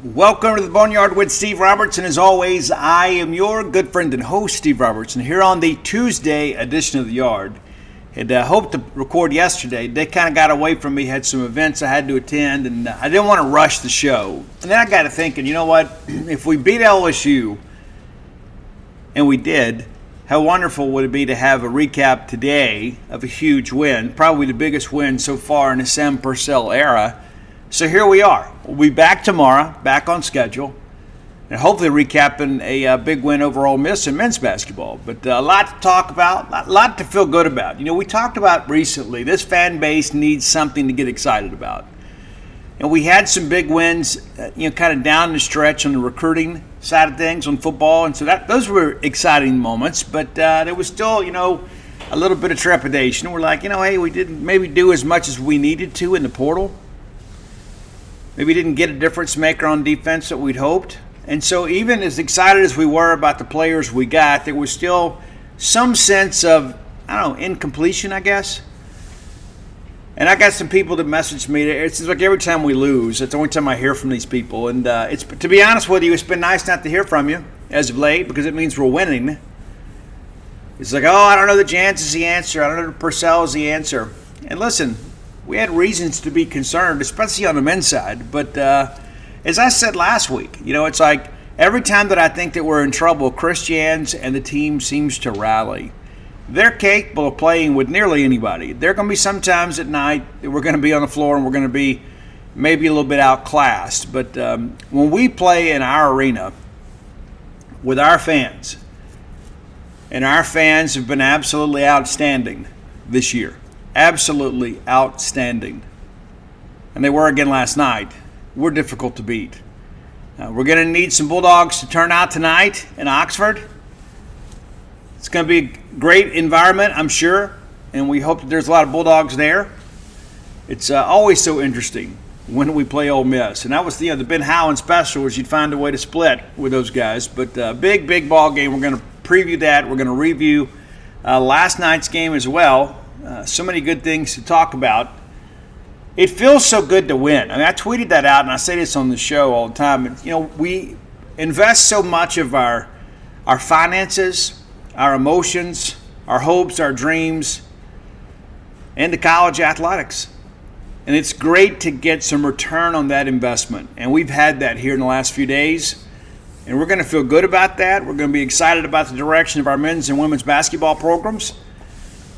Welcome to the Boneyard with Steve Robertson. As always, I am your good friend and host, Steve Robertson, here on the Tuesday edition of the Yard. Had hoped to record yesterday. They kind of got away from me, had some events I had to attend, and I didn't want to rush the show. And then I got to thinking, you know what? If we beat LSU, and we did, how wonderful would it be to have a recap today of a huge win, probably the biggest win so far in the Sam Purcell era. So here we are. We'll be back tomorrow, back on schedule, and hopefully recapping a big win over Ole Miss in men's basketball. But a lot to talk about, a lot to feel good about. You know, we talked about recently, this fan base needs something to get excited about. And we had some big wins, kind of down the stretch on the recruiting side of things on football. And so those were exciting moments. But there was still, a little bit of trepidation. We're like, hey, we didn't maybe do as much as we needed to in the portal. Maybe didn't get a difference maker on defense that we'd hoped. And so even as excited as we were about the players we got, there was still some sense of, incompletion, I guess. And I got some people that messaged me. It seems like every time we lose, it's the only time I hear from these people. And it's, to be honest with you, it's been nice not to hear from you as of late because it means we're winning. It's like, I don't know that Jans is the answer. I don't know that Purcell is the answer. And listen, we had reasons to be concerned, especially on the men's side. But as I said last week, it's like every time that I think that we're in trouble, Chris Jans and the team seems to rally. They're capable of playing with nearly anybody. There are going to be some times at night that we're going to be on the floor and we're going to be maybe a little bit outclassed. But when we play in our arena with our fans, and our fans have been absolutely outstanding this year. Absolutely outstanding. And they were again last night. We're difficult to beat. We're going to need some Bulldogs to turn out tonight in Oxford. It's going to be a great environment, I'm sure, and we hope that there's a lot of Bulldogs there. It's always so interesting when we play Ole Miss. And that was the Ben Howland special, was you'd find a way to split with those guys. But big ball game. We're going to preview that. We're going to review last night's game as well. So many good things to talk about. It feels so good to win. I tweeted that out, and I say this on the show all the time. We invest so much of our finances, our emotions, our hopes, our dreams into college athletics. And it's great to get some return on that investment. And we've had that here in the last few days. And we're going to feel good about that. We're going to be excited about the direction of our men's and women's basketball programs.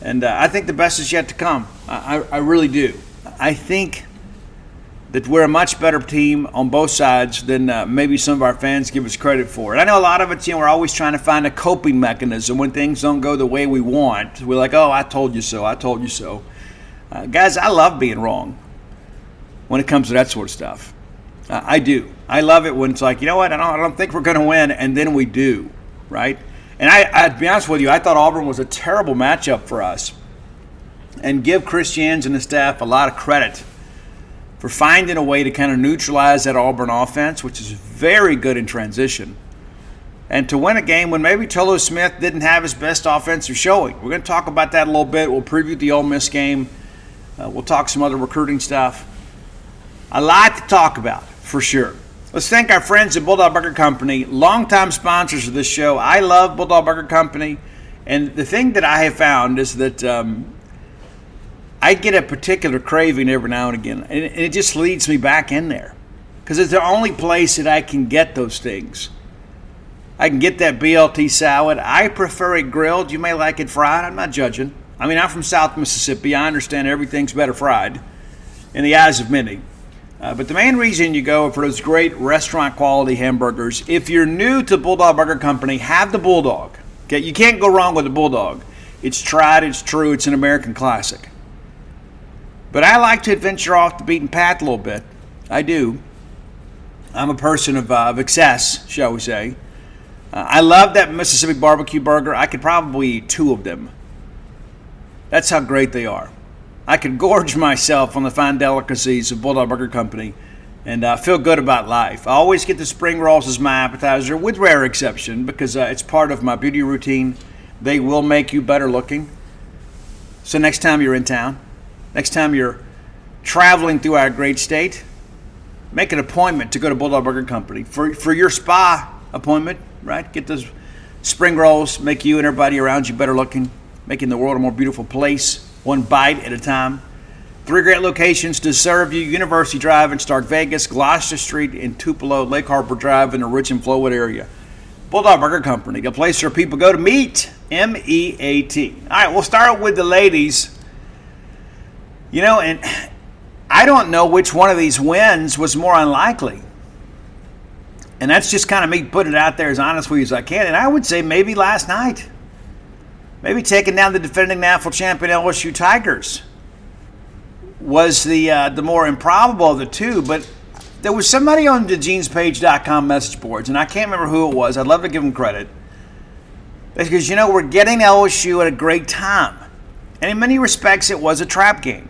And I think the best is yet to come. I really do. I think that we're a much better team on both sides than maybe some of our fans give us credit for. And I know a lot of it, we're always trying to find a coping mechanism when things don't go the way we want. We're like, I told you so, I told you so. Guys, I love being wrong when it comes to that sort of stuff. I do. I love it when it's like, I don't think we're going to win, and then we do, right? And I'd be honest with you, I thought Auburn was a terrible matchup for us. And give Chris Jans and the staff a lot of credit for finding a way to kind of neutralize that Auburn offense, which is very good in transition. And to win a game when maybe Tolu Smith didn't have his best offensive showing. We're going to talk about that a little bit. We'll preview the Ole Miss game. We'll talk some other recruiting stuff. A lot to talk about, for sure. Let's thank our friends at Bulldog Burger Company, longtime sponsors of this show. I love Bulldog Burger Company, and the thing that I have found is that I get a particular craving every now and again, and it just leads me back in there because it's the only place that I can get those things. I can get that BLT salad. I prefer it grilled. You may like it fried. I'm not judging. I'm from South Mississippi. I understand everything's better fried in the eyes of many. But the main reason you go for those great restaurant quality hamburgers, if you're new to Bulldog Burger Company, have the Bulldog. Okay, you can't go wrong with the Bulldog. It's tried, it's true, it's an American classic. But I like to adventure off the beaten path a little bit. I do. I'm a person of excess, shall we say. I love that Mississippi barbecue burger. I could probably eat 2 of them. That's how great they are. I could gorge myself on the fine delicacies of Bulldog Burger Company and feel good about life. I always get the spring rolls as my appetizer, with rare exception, because it's part of my beauty routine. They will make you better looking. So next time you're in town, next time you're traveling through our great state, make an appointment to go to Bulldog Burger Company for your spa appointment, right? Get those spring rolls, make you and everybody around you better looking, making the world a more beautiful place, one bite at a time. 3 great locations to serve you: University Drive in Stark Vegas, Gloucester Street in Tupelo, Lake Harbor Drive in the Richmond Flowwood area. Bulldog Burger Company, the place where people go to meet, M-E-A-T. All right, we'll start with the ladies. And I don't know which one of these wins was more unlikely. And that's just kind of me putting it out there as honestly as I can. And I would say maybe last night. Maybe taking down the defending national champion LSU Tigers was the more improbable of the two. But there was somebody on the jeanspage.com message boards, and I can't remember who it was. I'd love to give them credit. Because, we're getting LSU at a great time. And in many respects, it was a trap game.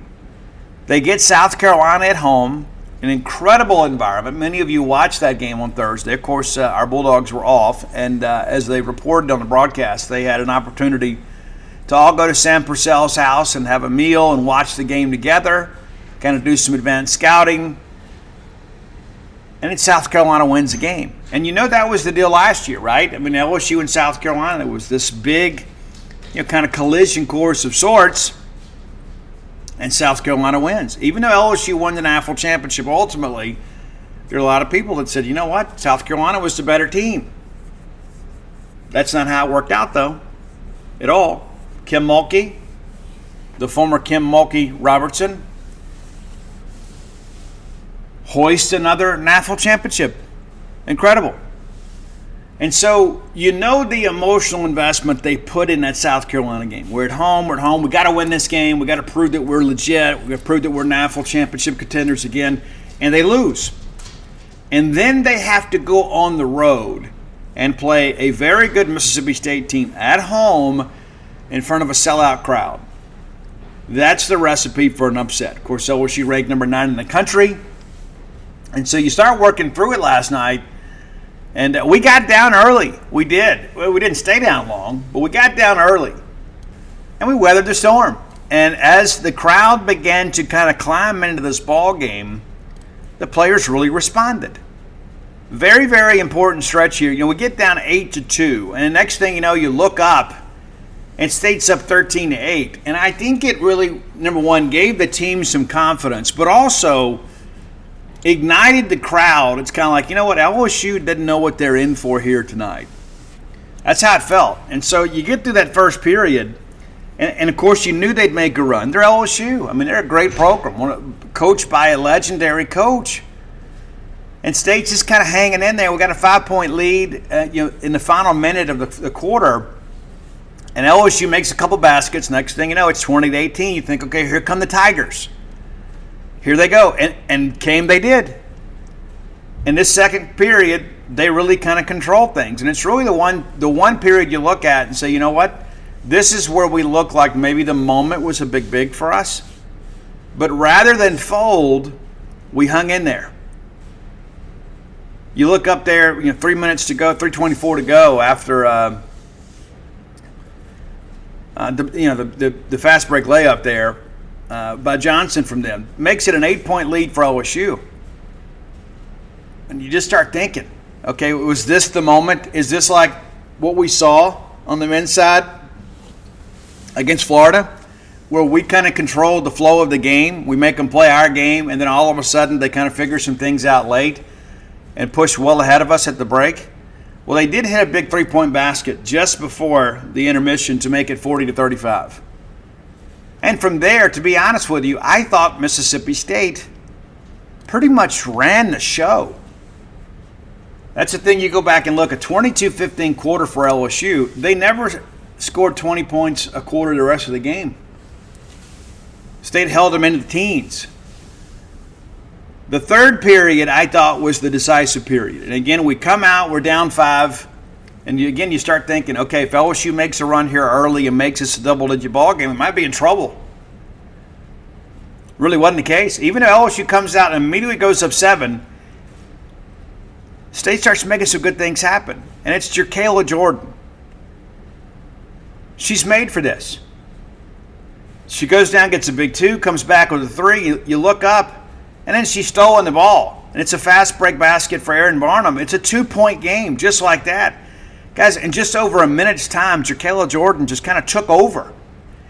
They get South Carolina at home, an incredible environment. Many of you watched that game on Thursday. Of course, our Bulldogs were off, and as they reported on the broadcast, they had an opportunity to all go to Sam Purcell's house and have a meal and watch the game together, kind of do some advanced scouting. And South Carolina wins the game. And that was the deal last year, right? I mean, LSU and South Carolina was this big, kind of collision course of sorts. And South Carolina wins. Even though LSU won the national championship ultimately, there are a lot of people that said, you know what? South Carolina was the better team. That's not how it worked out, though, at all. Kim Mulkey, the former Kim Mulkey Robertson, hoist another national championship. Incredible. And so, the emotional investment they put in that South Carolina game. We're at home. We got to win this game. We got to prove that we're legit. We got to prove that we're national championship contenders again. And they lose. And then they have to go on the road and play a very good Mississippi State team at home in front of a sellout crowd. That's the recipe for an upset. Of course, LSU ranked number 9 in the country. And so you start working through it last night. And we got down early. We did. We didn't stay down long, but we got down early. And we weathered the storm. And as the crowd began to kind of climb into this ball game, the players really responded. Very, very important stretch here. We get down 8-2. And the next thing you know, you look up, and State's up 13-8. And I think it really, number one, gave the team some confidence, but also ignited the crowd. It's kind of like, LSU didn't know what they're in for here tonight. That's how it felt. And so you get through that first period, and of course you knew they'd make a run. They're LSU. I mean, they're a great program, coached by a legendary coach. And State's just kind of hanging in there. We got a 5-point lead, in the final minute of the quarter, and LSU makes a couple baskets. Next thing you know, it's 20-18. You think, okay, here come the Tigers. Here they go, and came they did. In this second period, they really kind of control things, and it's really the one period you look at and say, you know what, this is where we look like maybe the moment was a big for us, but rather than fold, we hung in there. You look up there, 3 minutes to go, 3:24 to go after the fast break layup there. By Johnson from them. Makes it an 8-point lead for LSU. And you just start thinking, okay, was this the moment? Is this like what we saw on the men's side against Florida, where we kind of controlled the flow of the game? We make them play our game, and then all of a sudden they kind of figure some things out late and push well ahead of us at the break? Well, they did hit a big 3-point basket just before the intermission to make it 40-35. And from there, to be honest with you, I thought Mississippi State pretty much ran the show. That's the thing, you go back and look, a 22-15 quarter for LSU. They never scored 20 points a quarter the rest of the game. State held them into the teens. The third period, I thought, was the decisive period. And again, we come out, we're down 5. And you start thinking, okay, if LSU makes a run here early and makes this a double-digit ball game, it might be in trouble. Really wasn't the case. Even though LSU comes out and immediately goes up 7, State starts making some good things happen. And it's Jerkayla Jordan. She's made for this. She goes down, gets a big 2, comes back with a 3. You look up, and then she's stolen the ball. and it's a fast break basket for Aaron Barnum. It's a 2-point game, just like that. Guys, in just over a minute's time, Jacqueline Jordan just kind of took over.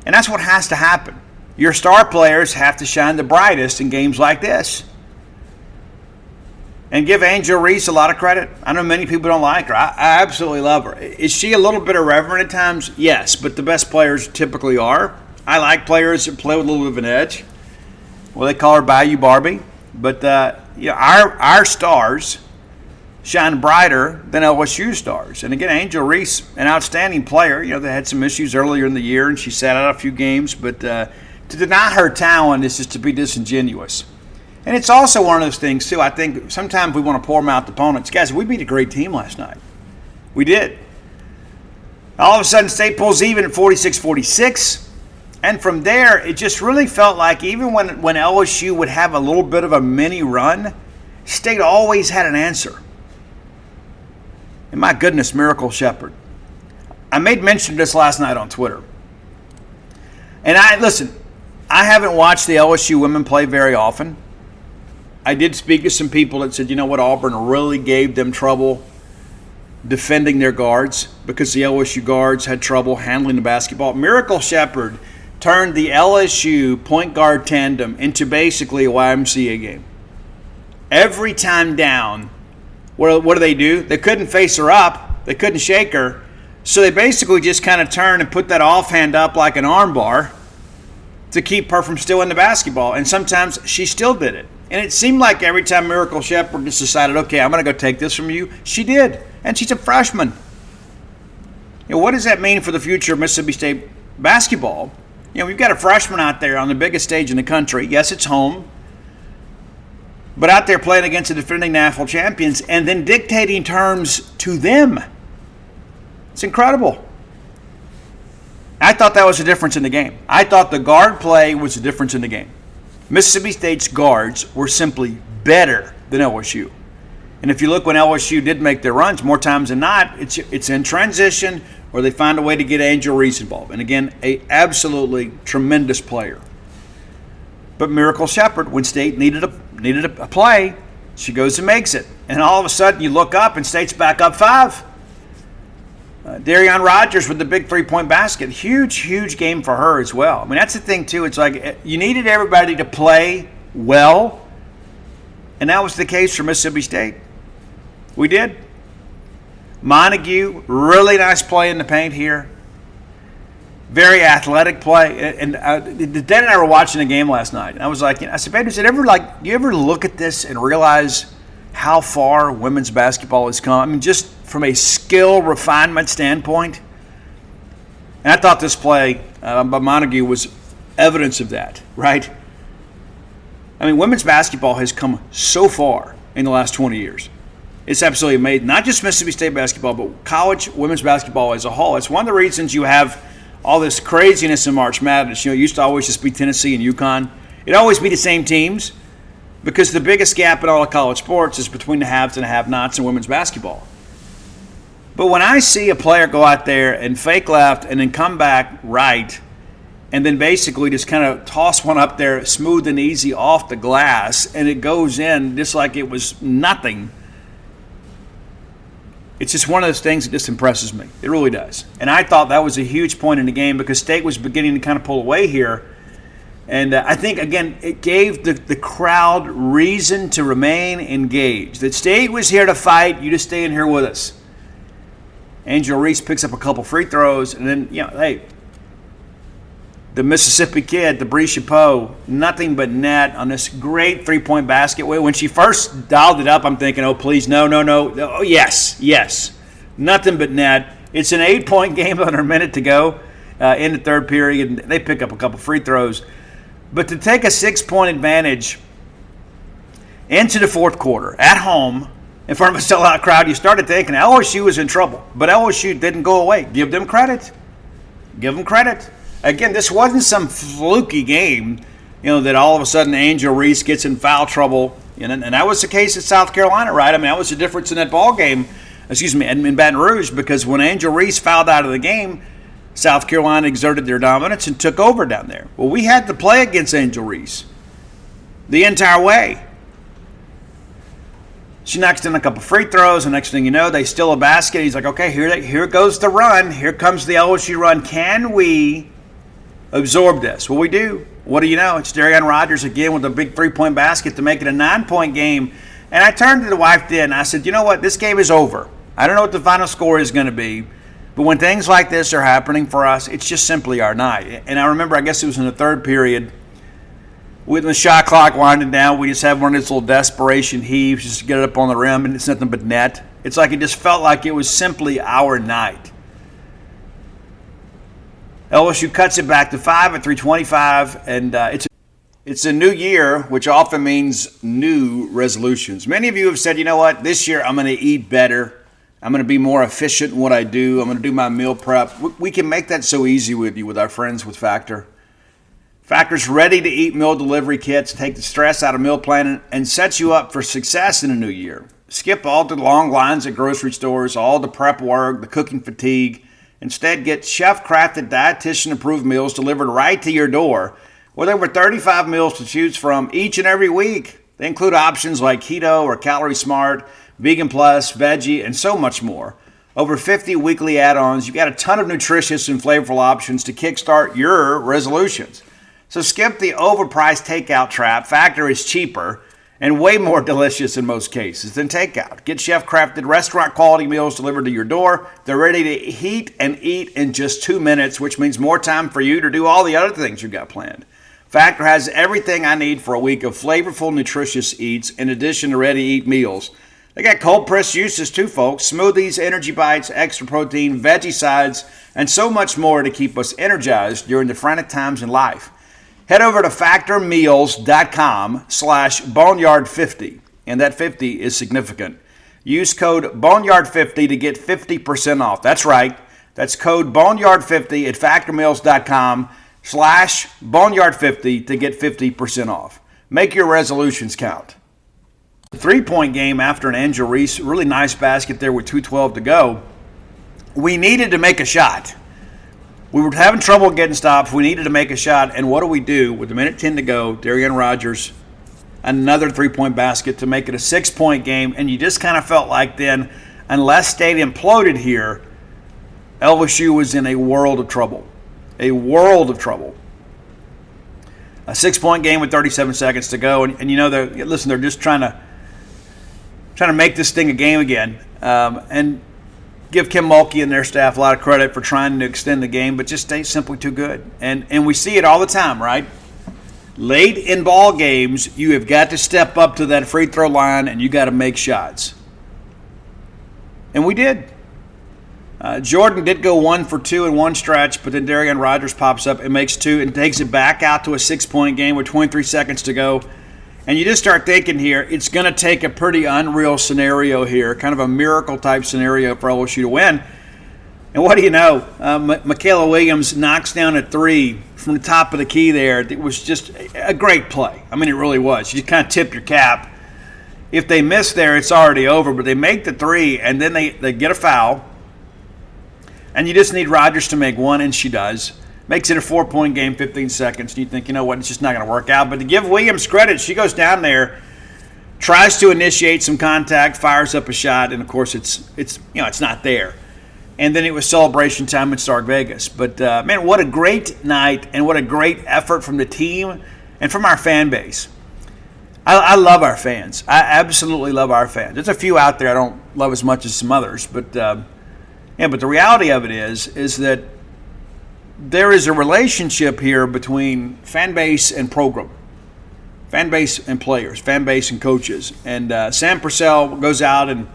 And that's what has to happen. Your star players have to shine the brightest in games like this. And give Angel Reese a lot of credit. I know many people don't like her. I absolutely love her. Is she a little bit irreverent at times? Yes, but the best players typically are. I like players that play with a little bit of an edge. Well, they call her Bayou Barbie. But our stars shine brighter than LSU stars. And again, Angel Reese, an outstanding player. They had some issues earlier in the year, and she sat out a few games. But to deny her talent is just to be disingenuous. And it's also one of those things, too. I think sometimes we want to pour mouth opponents. Guys, we beat a great team last night. We did. All of a sudden, State pulls even at 46-46. And from there, it just really felt like even when LSU would have a little bit of a mini run, State always had an answer. And my goodness, Miracle Shepherd. I made mention of this last night on Twitter. And I haven't watched the LSU women play very often. I did speak to some people that said, Auburn really gave them trouble defending their guards because the LSU guards had trouble handling the basketball. Miracle Shepherd turned the LSU point guard tandem into basically a YMCA game. Every time down, what do? They couldn't face her up. They couldn't shake her. So they basically just kind of turned and put that offhand up like an arm bar to keep her from stealing the basketball. And sometimes she still did it. And it seemed like every time Miracle Shepherd just decided, okay, I'm going to go take this from you, she did. And she's a freshman. What does that mean for the future of Mississippi State basketball? We've got a freshman out there on the biggest stage in the country. Yes, it's home. But out there playing against the defending national champions and then dictating terms to them. It's incredible. I thought that was the difference in the game. I thought the guard play was the difference in the game. Mississippi State's guards were simply better than LSU. And if you look when LSU did make their runs, more times than not, it's in transition or they find a way to get Angel Reese involved. And again, a absolutely tremendous player. But Miracle Shepherd, when State needed a play, she goes and makes it. And all of a sudden you look up and State's back up 5. Darian Rogers with the big 3-point basket. Huge game for her as well. I mean, that's the thing, too. It's like you needed everybody to play well, and that was the case for Mississippi State. We did. Montague, really nice play in the paint here. Very athletic play. And Dan and I were watching the game last night, and I was like, I said, babe, do you ever look at this and realize how far women's basketball has come? I mean, just from a skill refinement standpoint. And I thought this play by Montague was evidence of that, right? I mean, women's basketball has come so far in the last 20 years. It's absolutely amazing. Not just Mississippi State basketball, but college women's basketball as a whole. It's one of the reasons you have all this craziness in March Madness. It used to always just be Tennessee and UConn. It'd always be the same teams because the biggest gap in all of college sports is between the haves and the have-nots in women's basketball. But when I see a player go out there and fake left and then come back right and then basically just kind of toss one up there smooth and easy off the glass and it goes in just like it was nothing, it's just one of those things that just impresses me. It really does. And I thought that was a huge point in the game because State was beginning to kind of pull away here. And I think, again, it gave the crowd reason to remain engaged. That State was here to fight. You just stay in here with us. Angel Reese picks up a couple free throws. And then, hey, the Mississippi kid, the Bree Chapeau, nothing but net on this great 3-point basket. When she first dialed it up, I'm thinking, oh, please, no. Oh, yes. Nothing but net. It's an 8-point game under a minute to go in the third period. And they pick up a couple free throws. But to take a 6-point advantage into the fourth quarter at home in front of a sellout crowd, you started thinking LSU was in trouble. But LSU didn't go away. Give them credit. Again, this wasn't some fluky game, that all of a sudden Angel Reese gets in foul trouble. And that was the case at South Carolina, right? I mean, that was the difference in that ball game, in Baton Rouge, because when Angel Reese fouled out of the game, South Carolina exerted their dominance and took over down there. Well, we had to play against Angel Reese the entire way. She knocks in a couple free throws, and next thing you know, they steal a basket. He's like, okay, here goes the run. Here comes the LSU run. Can we absorb this? Well, we do. What do you know? It's Darian Rogers again with a big three-point basket to make it a 9-point game. And I turned to the wife then, and I said, you know what? This game is over. I don't know what the final score is going to be, but when things like this are happening for us, it's just simply our night. And I remember, I guess it was in the third period, with the shot clock winding down, we just have one of these little desperation heaves just to get it up on the rim, and it's nothing but net. It's like it just felt like it was simply our night. LSU cuts it back to 5 at 3:25, and it's a new year, which often means new resolutions. Many of you have said, you know what, this year I'm going to eat better. I'm going to be more efficient in what I do. I'm going to do my meal prep. We can make that so easy with you, with our friends with Factor. Factor's ready-to-eat meal delivery kits take the stress out of meal planning and sets you up for success in a new year. Skip all the long lines at grocery stores, all the prep work, the cooking fatigue. Instead, get chef-crafted, dietitian-approved meals delivered right to your door with over 35 meals to choose from each and every week. They include options like keto or calorie smart, vegan plus, veggie, and so much more. Over 50 weekly add-ons. You've got a ton of nutritious and flavorful options to kickstart your resolutions. So skip the overpriced takeout trap. Factor is cheaper and way more delicious in most cases than takeout. Get chef-crafted restaurant-quality meals delivered to your door. They're ready to heat and eat in just 2 minutes, which means more time for you to do all the other things you've got planned. Factor has everything I need for a week of flavorful, nutritious eats in addition to ready-to-eat meals. They got cold-pressed juices too, folks. Smoothies, energy bites, extra protein, veggie sides, and so much more to keep us energized during the frantic times in life. Head over to factormeals.com/boneyard50, and that 50 is significant. Use code boneyard50 to get 50% off. That's right. That's code boneyard50 at factormeals.com/boneyard50 to get 50% off. Make your resolutions count. 3-point game after an Angel Reese, really nice basket there with 2:12 to go. We needed to make a shot. We were having trouble getting stops. We needed to make a shot. And what do? With a minute 10 to go, Darian Rogers, another 3-point basket to make it a 6-point game. And you just kind of felt like then, unless State imploded here, LSU was in a world of trouble. A world of trouble. A 6-point game with 37 seconds to go. And you know, they're just trying to make this thing a game again. And give Kim Mulkey and their staff a lot of credit for trying to extend the game, but just State's simply too good. And we see it all the time, right? Late in ball games, you have got to step up to that free throw line and you got to make shots. And we did. Jordan did go 1 for 2 in one stretch, but then Darian Rogers pops up and makes 2 and takes it back out to a 6-point game with 23 seconds to go. And you just start thinking here, it's going to take a pretty unreal scenario here, kind of a miracle-type scenario for LSU to win. And what do you know? Michaela Williams knocks down a 3 from the top of the key there. It was just a great play. I mean, it really was. You just kind of tip your cap. If they miss there, it's already over. But they make the 3, and then they get a foul. And you just need Rogers to make 1, and she does. Makes it a 4-point game, 15 seconds. And you think, you know what, it's just not going to work out. But to give Williams credit, she goes down there, tries to initiate some contact, fires up a shot, and of course it's not there. And then it was celebration time in Stark Vegas. But man, what a great night and what a great effort from the team and from our fan base. I love our fans. I absolutely love our fans. There's a few out there I don't love as much as some others, but the reality of it is that there is a relationship here between fan base and program, fan base and players, fan base and coaches. And Sam Purcell goes out and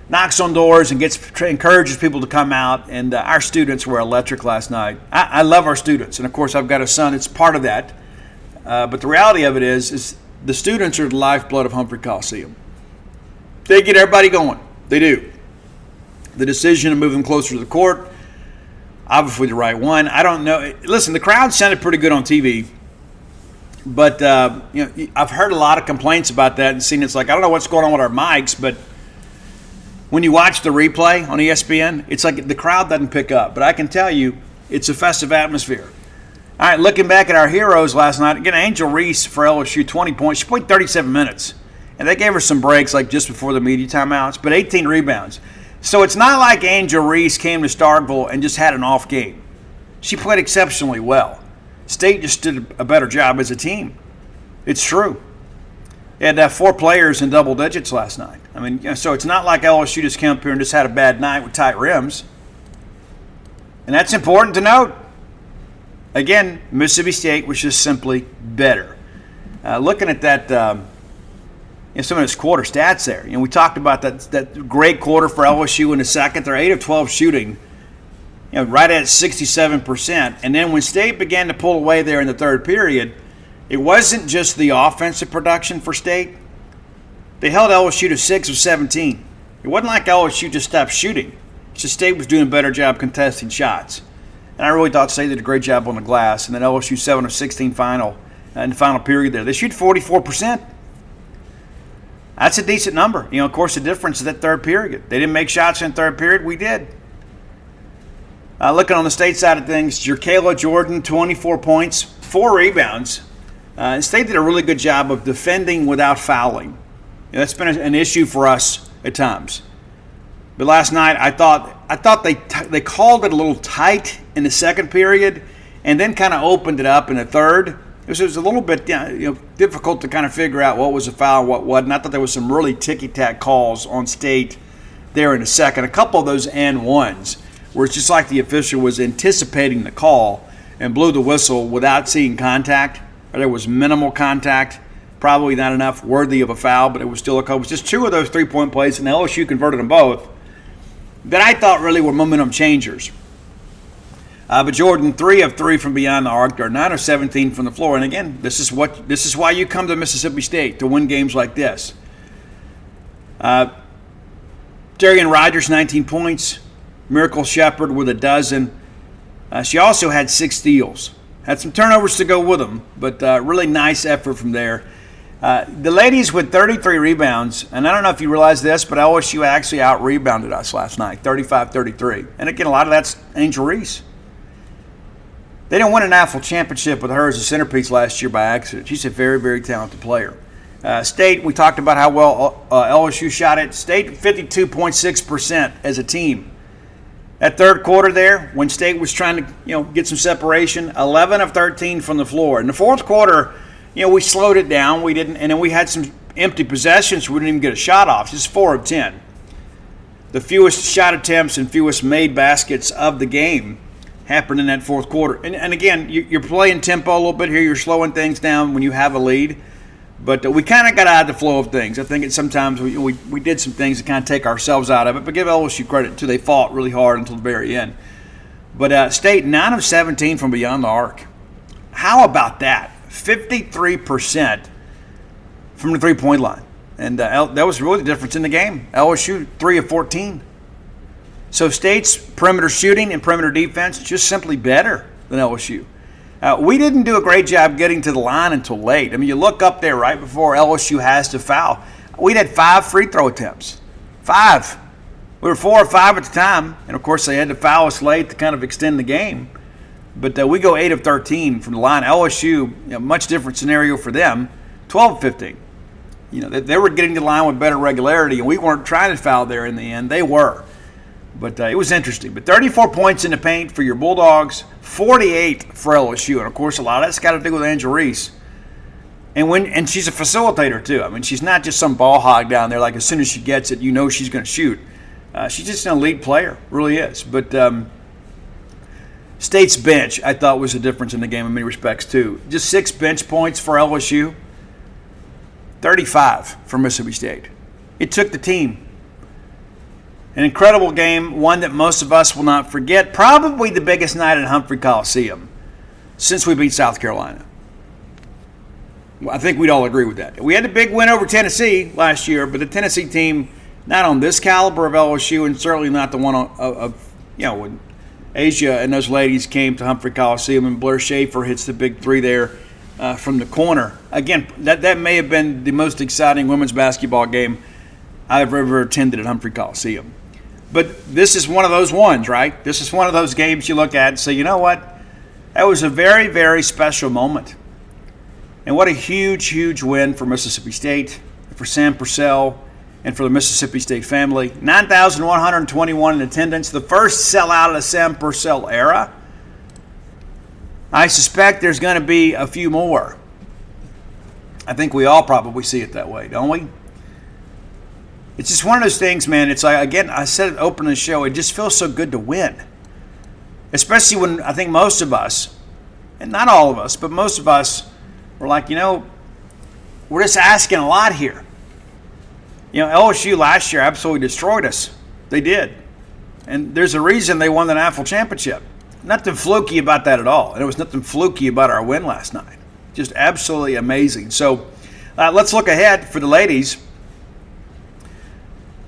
knocks on doors and encourages people to come out. And our students were electric last night. I love our students. And, of course, I've got a son that's part of that. But the reality of it is the students are the lifeblood of Humphrey Coliseum. They get everybody going. They do. The decision to move them closer to the court, obviously the right one. I don't know. Listen, the crowd sounded pretty good on TV, but I've heard a lot of complaints about that and seen it's like, I don't know what's going on with our mics, but when you watch the replay on ESPN, it's like the crowd doesn't pick up. But I can tell you, it's a festive atmosphere. All right, looking back at our heroes last night, again, Angel Reese for LSU, 20 points. She played 37 minutes. And they gave her some breaks like just before the media timeouts, but 18 rebounds. So it's not like Angel Reese came to Starkville and just had an off game. She played exceptionally well. State just did a better job as a team. It's true. They had 4 players in double digits last night. I mean, so it's not like LSU just came up here and just had a bad night with tight rims. And that's important to note. Again, Mississippi State was just simply better. Looking at that, some of those quarter stats there. We talked about that great quarter for LSU in the second. They're 8 of 12 shooting, right at 67%. And then when State began to pull away there in the third period, it wasn't just the offensive production for State. They held LSU to 6 of 17. It wasn't like LSU just stopped shooting. It's just State was doing a better job contesting shots. And I really thought State did a great job on the glass. And then LSU 7 of 16 final in the final period there. They shoot 44%. That's a decent number. Of course, the difference is that third period. They didn't make shots in the third period. We did. Looking on the State side of things, Jerkayla Jordan, 24 points, 4 rebounds. State did a really good job of defending without fouling. That's been an issue for us at times. But last night, I thought they called it a little tight in the second period, and then kind of opened it up in the third. It was a little bit difficult to kind of figure out what was a foul and what wasn't. I thought there was some really ticky-tack calls on State there in the second. A couple of those and ones where it's just like the official was anticipating the call and blew the whistle without seeing contact. Or there was minimal contact, probably not enough worthy of a foul, but it was still a call. It was just 2 of those 3-point plays, and LSU converted them both, that I thought really were momentum changers. But Jordan, 3 of 3 from beyond the arc, or 9 of 17 from the floor. And again, this is why you come to Mississippi State, to win games like this. Darian Rogers, 19 points. Miracle Shepard with a dozen. She also had 6 steals. Had some turnovers to go with them, but really nice effort from there. The ladies with 33 rebounds, and I don't know if you realize this, but LSU actually out-rebounded us last night, 35-33. And again, a lot of that's Angel Reese. They didn't win a national championship with her as a centerpiece last year by accident. She's a very, very talented player. State, we talked about how well LSU shot it. State 52.6% as a team. That third quarter there, when State was trying to get some separation, 11 of 13 from the floor. In the fourth quarter, we slowed it down. We didn't, and then we had some empty possessions. We didn't even get a shot off. Just 4 of 10. The fewest shot attempts and fewest made baskets of the game happened in that fourth quarter. And again, you're playing tempo a little bit here. You're slowing things down when you have a lead. But we kind of got out of the flow of things. I think sometimes we did some things to kind of take ourselves out of it. But give LSU credit, too. They fought really hard until the very end. But State, 9 of 17 from beyond the arc. How about that? 53% from the three-point line. And that was really the difference in the game. LSU, 3 of 14. So State's perimeter shooting and perimeter defense just simply better than LSU. We didn't do a great job getting to the line until late. I mean, you look up there right before LSU has to foul. We had 5 free throw attempts. 5. We were 4 or 5 at the time. And, of course, they had to foul us late to kind of extend the game. But we go 8 of 13 from the line. LSU, much different scenario for them, 12 of 15. They were getting to the line with better regularity, and we weren't trying to foul there in the end. They were. But it was interesting. But 34 points in the paint for your Bulldogs, 48 for LSU. And, of course, a lot of that's got to do with Angel Reese. And she's a facilitator, too. I mean, she's not just some ball hog down there. Like, as soon as she gets it, she's going to shoot. She's just an elite player, really is. But State's bench, I thought, was a difference in the game in many respects, too. Just 6 bench points for LSU, 35 for Mississippi State. It took the team. An incredible game, one that most of us will not forget. Probably the biggest night at Humphrey Coliseum since we beat South Carolina. Well, I think we'd all agree with that. We had a big win over Tennessee last year, but the Tennessee team, not on this caliber of LSU, and certainly not the one when Asia and those ladies came to Humphrey Coliseum and Blair Schaefer hits the big 3 there from the corner. Again, that may have been the most exciting women's basketball game I've ever attended at Humphrey Coliseum. But this is one of those ones, right? This is one of those games you look at and say, you know what? That was a very, very special moment. And what a huge, huge win for Mississippi State. for Sam Purcell and for the Mississippi State family. 9,121 in attendance, the first sellout of the Sam Purcell era. I suspect there's going to be a few more. I think we all probably see it that way, don't we? It's just one of those things, man. It's like, again, I said it opening the show, it just feels so good to win. Especially when I think most of us, and not all of us, but most of us, were like, we're just asking a lot here. LSU last year absolutely destroyed us. They did. And there's a reason they won the national championship. Nothing fluky about that at all. And there was nothing fluky about our win last night. Just absolutely amazing. So let's look ahead for the ladies.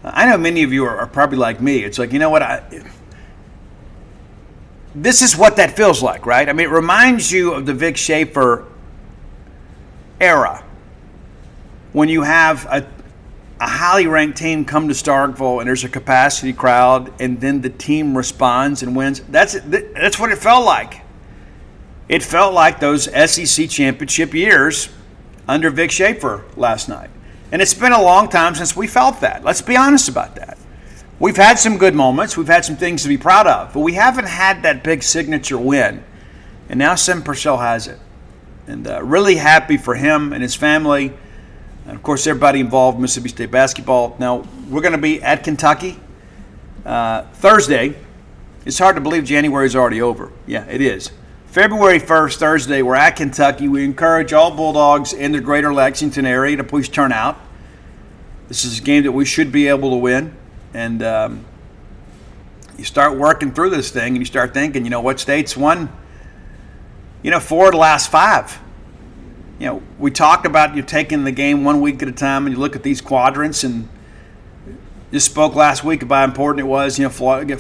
I know many of you are probably like me. It's like, this is what that feels like, right? I mean, it reminds you of the Vic Schaefer era when you have a highly ranked team come to Starkville and there's a capacity crowd and then the team responds and wins. That's what it felt like. It felt like those SEC championship years under Vic Schaefer last night. And it's been a long time since we felt that. Let's be honest about that. We've had some good moments. We've had some things to be proud of. But we haven't had that big signature win. And now Sam Purcell has it. And really happy for him and his family. And, of course, everybody involved in Mississippi State basketball. Now, we're going to be at Kentucky Thursday. It's hard to believe January is already over. Yeah, it is. February 1st, Thursday, we're at Kentucky. We encourage all Bulldogs in the greater Lexington area to please turn out. This is a game that we should be able to win. And you start working through this thing and you start thinking, what state's won, 4 of the last 5. We talked about you taking the game 1 week at a time and you look at these quadrants and just spoke last week about how important it was, get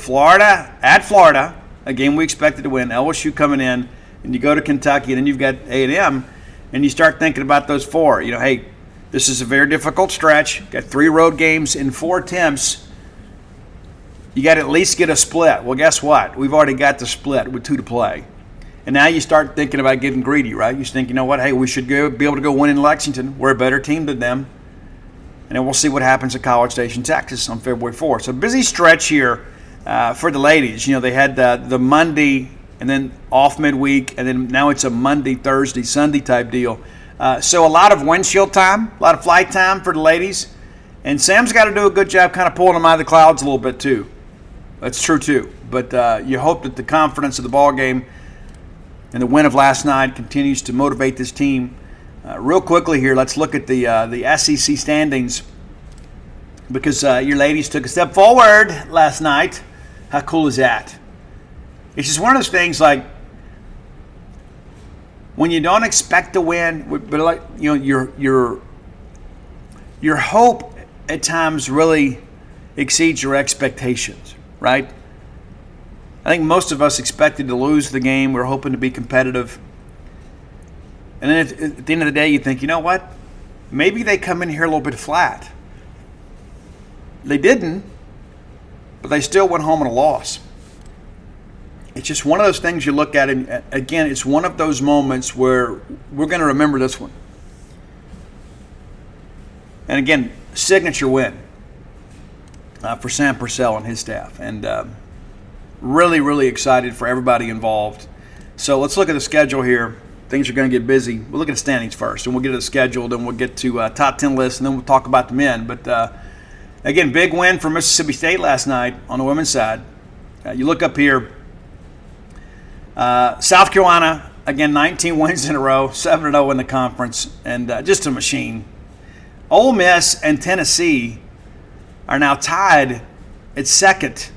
Florida at Florida, a game we expected to win, LSU coming in, and you go to Kentucky, and then you've got A&M, and you start thinking about those 4. Hey, this is a very difficult stretch. Got 3 road games in 4 attempts. You got to at least get a split. Well, guess what? We've already got the split with 2 to play. And now you start thinking about getting greedy, right? You think, hey, we should be able to go win in Lexington. We're a better team than them. And then we'll see what happens at College Station, Texas on February 4th. So busy stretch here for the ladies. They had the Monday and then off midweek, and then now it's a Monday, Thursday, Sunday type deal. So a lot of windshield time, a lot of flight time for the ladies. And Sam's got to do a good job kind of pulling them out of the clouds a little bit too. That's true too. But you hope that the confidence of the ball game and the win of last night continues to motivate this team. Real quickly here, let's look at the SEC standings because your ladies took a step forward last night. How cool is that? It's just one of those things like when you don't expect to win, but like your hope at times really exceeds your expectations, right? I think most of us expected to lose the game. We're hoping to be competitive. And then at the end of the day, you think, what? Maybe they come in here a little bit flat. They didn't, but they still went home in a loss. It's just one of those things you look at, and again, it's one of those moments where we're going to remember this one. And again, signature win for Sam Purcell and his staff. And really, really excited for everybody involved. So let's look at the schedule here. Things are going to get busy. We'll look at the standings first, and we'll get to the schedule, then we'll get to top 10 lists, and then we'll talk about the men. But, again, big win for Mississippi State last night on the women's side. You look up here, South Carolina, again, 19 wins in a row, 7-0 in the conference, and just a machine. Ole Miss and Tennessee are now tied at second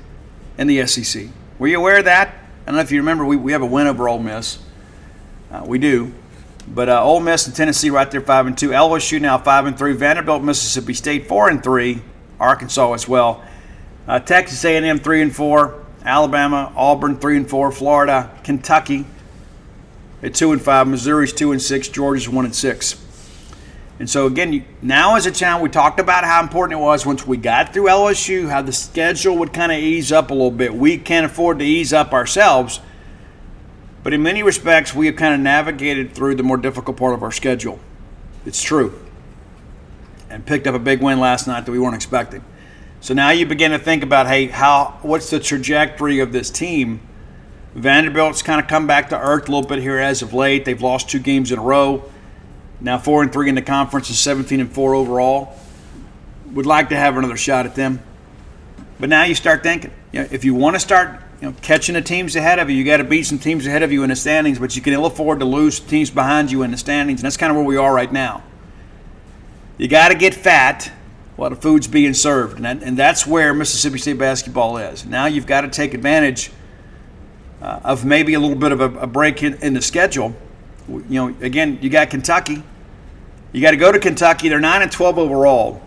in the SEC. Were you aware of that? I don't know if you remember, we have a win over Ole Miss. We do. But Ole Miss and Tennessee right there 5-2. LSU now 5-3. Vanderbilt, Mississippi State 4-3. Arkansas as well. Texas A&M 3-4. Alabama, Auburn 3-4. Florida, Kentucky at 2-5. Missouri's 2-6. Georgia's 1-6. And so again, now is a challenge. We talked about how important it was once we got through LSU, how the schedule would kind of ease up a little bit. We can't afford to ease up ourselves. But in many respects, we have kind of navigated through the more difficult part of our schedule. It's true. and picked up a big win last night that we weren't expecting. So now you begin to think about, hey, what's the trajectory of this team? Vanderbilt's kind of come back to earth a little bit here as of late. They've lost 2 games in a row. Now 4-3 in the conference and 17-4 overall. Would like to have another shot at them. But now you start thinking, if you want to start catching the teams ahead of you, you got to beat some teams ahead of you in the standings, but you can ill afford to lose teams behind you in the standings, and that's kind of where we are right now. You got to get fat while the food's being served, and that's where Mississippi State basketball is. Now you've got to take advantage of maybe a little bit of a break in the schedule. Again, you got Kentucky. You got to go to Kentucky. They're 9-12 overall.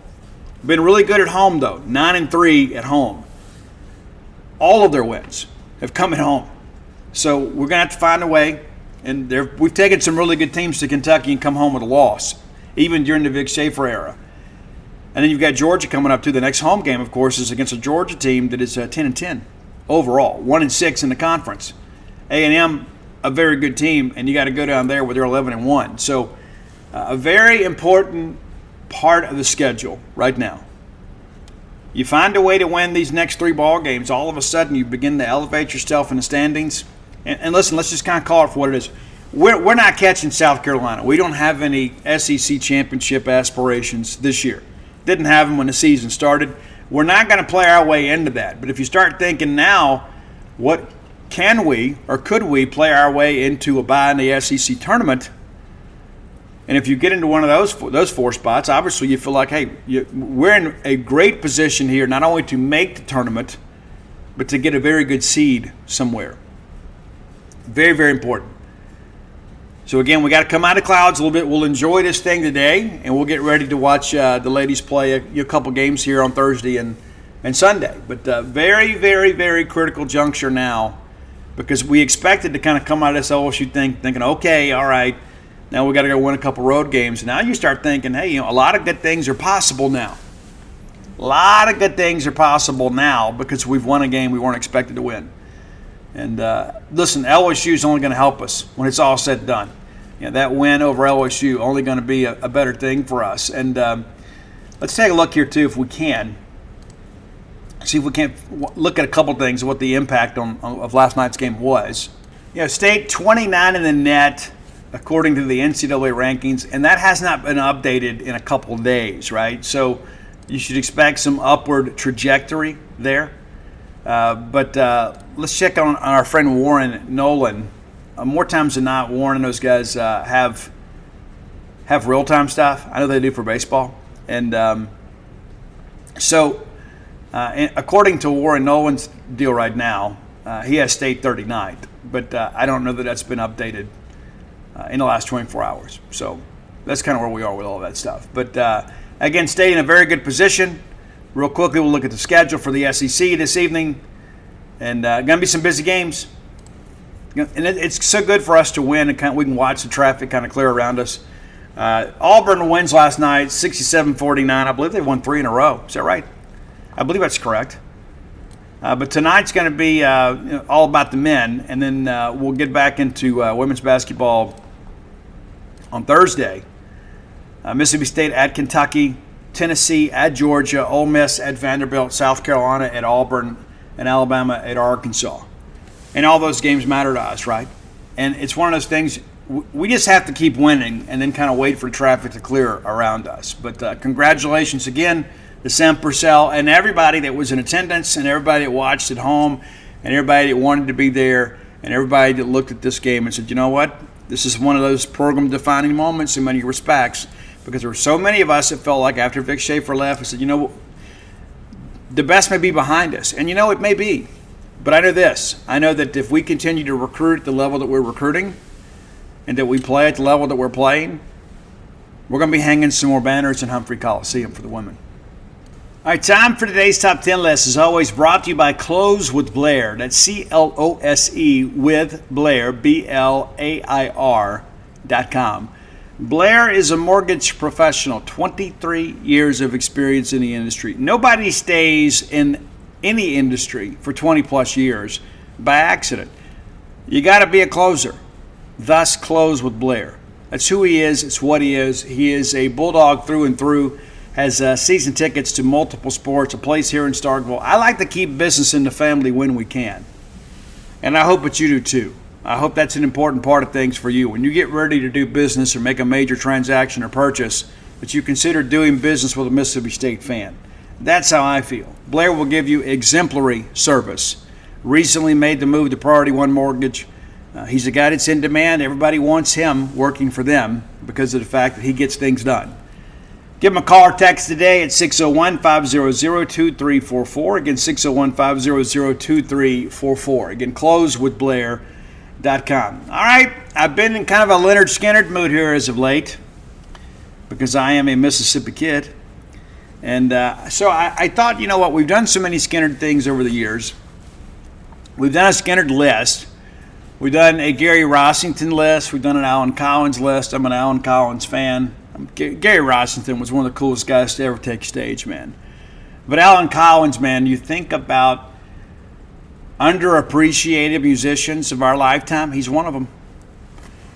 Been really good at home, though. 9-3 at home. All of their wins have come at home. So we're going to have to find a way. And we've taken some really good teams to Kentucky and come home with a loss, even during the Vic Schaefer era. And then you've got Georgia coming up, too. The next home game, of course, is against a Georgia team that is 10-10 overall, 1-6 in the conference. A&M, a very good team, and you got to go down there where they're 11-1. So a very important part of the schedule right now. You find a way to win these next 3 ball games, all of a sudden you begin to elevate yourself in the standings. And listen, let's just kind of call it for what it is. We're not catching South Carolina. We don't have any SEC championship aspirations this year. Didn't have them when the season started. We're not going to play our way into that. But if you start thinking now, what can we or could we play our way into a bye in the SEC tournament? And if you get into one of those 4 spots, obviously you feel like, hey, we're in a great position here not only to make the tournament, but to get a very good seed somewhere. Very, very important. So, again, we got to come out of clouds a little bit. We'll enjoy this thing today, and we'll get ready to watch the ladies play a couple games here on Thursday and Sunday. But very, very, very critical juncture now, because we expected to kind of come out of this LSU thing thinking, okay, all right, now we got to go win a couple road games. Now you start thinking, hey, a lot of good things are possible now. A lot of good things are possible now because we've won a game we weren't expected to win. And listen, LSU is only going to help us when it's all said and done. That win over LSU only going to be a better thing for us. And let's take a look here too, if we can. See if we can't look at a couple things of what the impact of last night's game was. State 29 in the net, according to the NCAA rankings, and that has not been updated in a couple of days, right? So you should expect some upward trajectory there. But let's check on our friend Warren Nolan. More times than not, Warren and those guys have real-time stuff. I know they do for baseball. And so according to Warren Nolan's deal right now, he has State 39th. But I don't know that that's been updated in the last 24 hours. So that's kind of where we are with all that stuff. But again, State in a very good position. Real quickly, we'll look at the schedule for the SEC this evening. And going to be some busy games. And it's so good for us to win, and we can watch the traffic kind of clear around us. Auburn wins last night, 67-49. I believe they won 3 in a row. Is that right? I believe that's correct. But tonight's going to be all about the men, and then we'll get back into women's basketball on Thursday. Mississippi State at Kentucky, Tennessee at Georgia, Ole Miss at Vanderbilt, South Carolina at Auburn, and Alabama at Arkansas. And all those games matter to us, right? And it's one of those things, we just have to keep winning and then kind of wait for traffic to clear around us. But congratulations again to Sam Purcell and everybody that was in attendance and everybody that watched at home and everybody that wanted to be there and everybody that looked at this game and said, you know what? This is one of those program-defining moments in many respects, because there were so many of us that felt like after Vic Schaefer left, I said, the best may be behind us. And it may be. But I know this. I know that if we continue to recruit at the level that we're recruiting and that we play at the level that we're playing, we're going to be hanging some more banners in Humphrey Coliseum for the women. All right, time for today's Top 10 list. As always, brought to you by Close with Blair. That's C-L-O-S-E with Blair, BLAIR.com. Blair is a mortgage professional, 23 years of experience in the industry. Nobody stays in any industry for 20 plus years by accident. You got to be a closer. Thus, Close with Blair. That's who he is. It's what he is. He is a Bulldog through and through. has season tickets to multiple sports, a place here in Starkville. I like to keep business in the family when we can. And I hope that you do too. I hope that's an important part of things for you. When you get ready to do business or make a major transaction or purchase, that you consider doing business with a Mississippi State fan. That's how I feel. Blair will give you exemplary service. Recently made the move to Priority One Mortgage. He's a guy that's in demand. Everybody wants him working for them because of the fact that he gets things done. Give him a call or text today at 601-500-2344. Again, 601-500-2344. Again, closewithblair.com. All right, I've been in kind of a Leonard Skinner mood here as of late because I am a Mississippi kid. And so I thought, you know what, we've done so many Skinner things over the years. We've done a Skinner list. We've done a Gary Rossington list. We've done an Alan Collins list. I'm an Alan Collins fan. Gary Rossington was one of the coolest guys to ever take stage, man. But Alan Collins, man, you think about underappreciated musicians of our lifetime, he's one of them.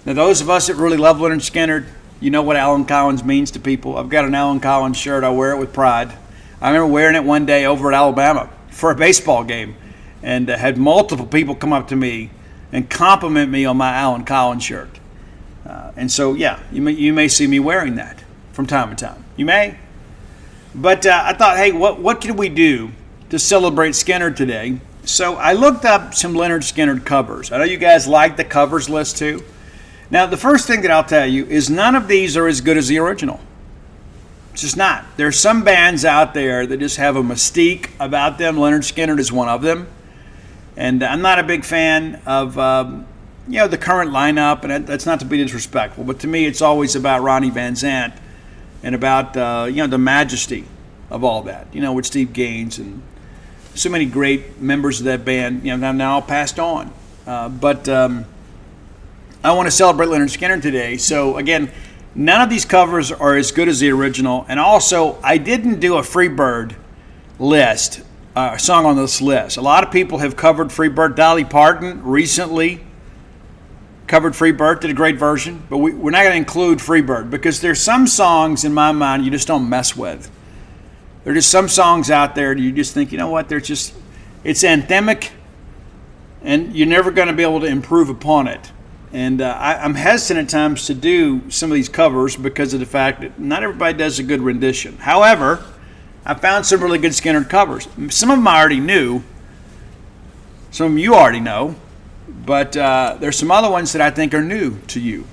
Now, those of us that really love Leonard Skinner, you know what Alan Collins means to people. I've got an Alan Collins shirt. I wear it with pride. I remember wearing it one day over at Alabama for a baseball game and had multiple people come up to me and compliment me on my Alan Collins shirt. And so, yeah, you may see me wearing that from time to time. You may. But I thought, hey, what can we do to celebrate Skinner today? So I looked up some Leonard Skinner covers. I know you guys like the covers list too. Now, the first thing that I'll tell you is none of these are as good as the original. It's just not. There's some bands out there that just have a mystique about them. Leonard Skinner is one of them. And I'm not a big fan of the current lineup, and that's not to be disrespectful, but to me it's always about Ronnie Van Zant and about the majesty of all that, with Steve Gaines and so many great members of that band, now all passed on. But I want to celebrate Leonard Skinner today. So again, none of these covers are as good as the original, and also I didn't do a Freebird list. Song on this list. A lot of people have covered Freebird. Dolly Parton recently covered Freebird, did a great version, but we're not going to include Freebird because there's some songs in my mind you just don't mess with. There are just some songs out there that you just think, you know what, it's anthemic and you're never going to be able to improve upon it. And I'm hesitant at times to do some of these covers because of the fact that not everybody does a good rendition. However, I found some really good Skinner covers. Some of them I already knew. Some of them you already know. But there's some other ones that I think are new to you.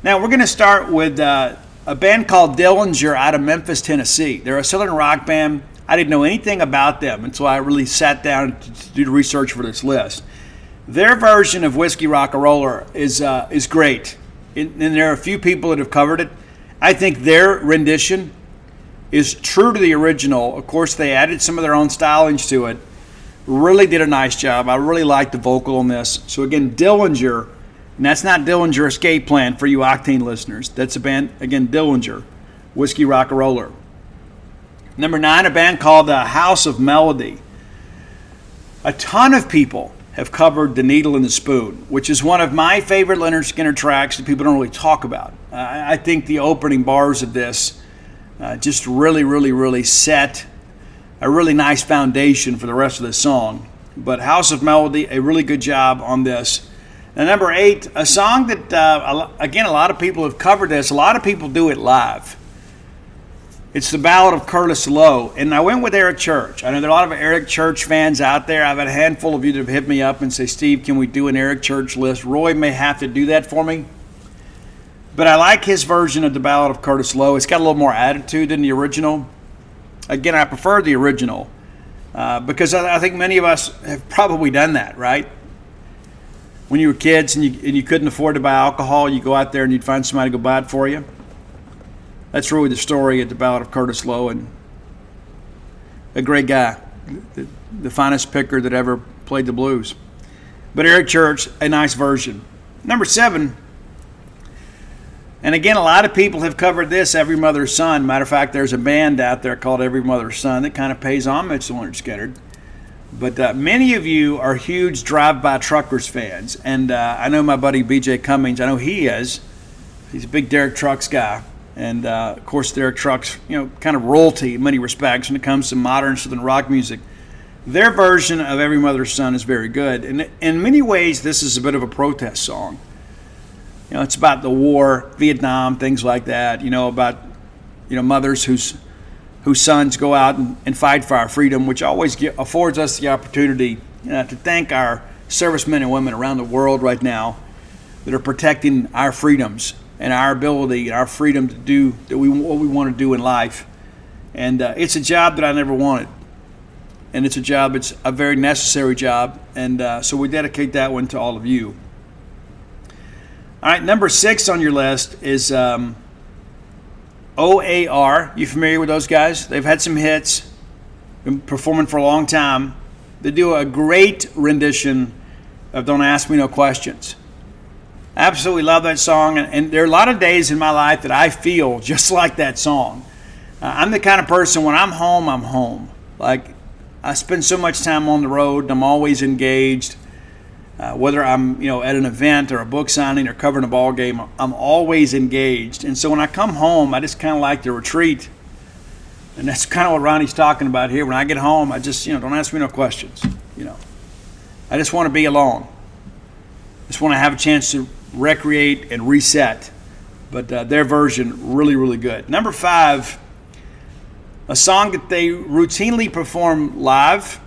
Now, we're going to start with a band called Dillinger out of Memphis, Tennessee. They're a Southern rock band. I didn't know anything about them until I really sat down to do the research for this list. Their version of Whiskey Rock-a-Roller is great. And there are a few people that have covered it. I think their rendition is true to the original. Of course, they added some of their own stylings to it. Really did a nice job. I really liked the vocal on this. So again, Dillinger, and that's not Dillinger Escape Plan for you Octane listeners. That's a band, again, Dillinger, Whiskey Rock-a-Roller. Number 9, a band called House of Melody. A ton of people have covered The Needle and the Spoon, which is one of my favorite Leonard Skinner tracks that people don't really talk about. I think the opening bars of this just really set a really nice foundation for the rest of the song. But House of Melody, a really good job on this. And number 8, a song that, again, a lot of people have covered this. A lot of people do it live. It's the Ballad of Curtis Loew. And I went with Eric Church. I know there are a lot of Eric Church fans out there. I've had a handful of you that have hit me up and say, Steve, can we do an Eric Church list? Roy may have to do that for me. But I like his version of the Ballad of Curtis Loew. It's got a little more attitude than the original. Again, I prefer the original because I think many of us have probably done that, right? When you were kids and you couldn't afford to buy alcohol, you go out there and you'd find somebody to go buy it for you. That's really the story at the Ballad of Curtis Loew, and a great guy, the finest picker that ever played the blues. But Eric Church, a nice version. Number 7. And again, a lot of people have covered this, Every Mother's Son. Matter of fact, there's a band out there called Every Mother's Son that kind of pays homage to Leonard Skinner. But many of you are huge Drive-By Truckers fans. And I know my buddy B.J. Cummings, I know he is. He's a big Derek Trucks guy. And, of course, Derek Trucks, kind of royalty in many respects when it comes to modern Southern rock music. Their version of Every Mother's Son is very good. And in many ways, this is a bit of a protest song. It's about the war, Vietnam, things like that, about, mothers whose sons go out and fight for our freedom, which always affords us the opportunity to thank our servicemen and women around the world right now that are protecting our freedoms and our ability and our freedom to do what we want to do in life. And it's a job that I never wanted. And it's a very necessary job. And so we dedicate that one to all of you. All right, number 6 on your list is OAR. You familiar with those guys? They've had some hits, been performing for a long time. They do a great rendition of Don't Ask Me No Questions. Absolutely love that song, and there are a lot of days in my life that I feel just like that song. I'm the kind of person, when I'm home, I'm home. Like, I spend so much time on the road, I'm always engaged. Whether I'm, at an event or a book signing or covering a ball game, I'm always engaged. And so when I come home, I just kind of like to retreat. And that's kind of what Ronnie's talking about here. When I get home, I just, don't ask me no questions. I just want to be alone. Just want to have a chance to recreate and reset. But their version, really, really good. Number 5, a song that they routinely perform live,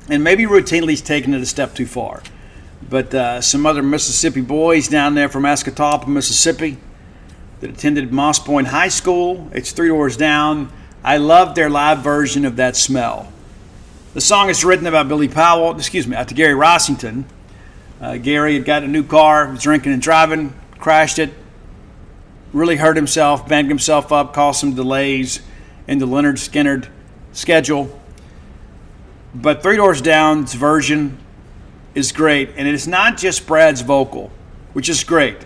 and maybe routinely is taking it a step too far. But some other Mississippi boys down there from Escatawpa, Mississippi, that attended Moss Point High School. It's Three Doors Down. I love their live version of That Smell. The song is written about Gary Rossington. Gary had got a new car, was drinking and driving, crashed it, really hurt himself, banged himself up, caused some delays in the Leonard Skinner schedule. But Three Doors Down's version is great, and it's not just Brad's vocal, which is great.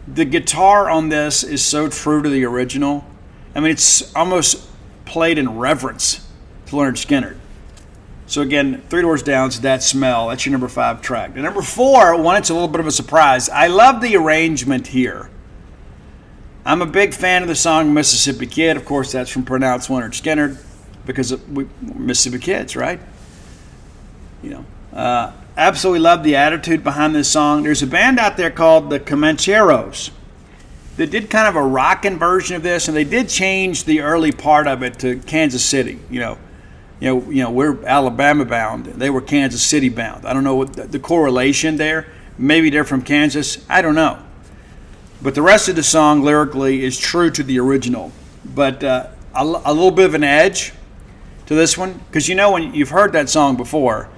The guitar on this is so true to the original. I mean, it's almost played in reverence to Leonard Skinner. So again, Three Doors Down's That Smell. That's your number 5 track. And number 4, one, it's a little bit of a surprise. I love the arrangement here. I'm a big fan of the song Mississippi Kid. Of course, that's from pronounced Leonard Skinner, because we're Mississippi kids, right? Absolutely love the attitude behind this song. There's a band out there called the Comancheros that did kind of a rockin' version of this, and they did change the early part of it to Kansas City. We're Alabama bound. They were Kansas City bound. I don't know what the correlation there. Maybe they're from Kansas. I don't know. But the rest of the song lyrically is true to the original. But a little bit of an edge to this one, because when you've heard that song before,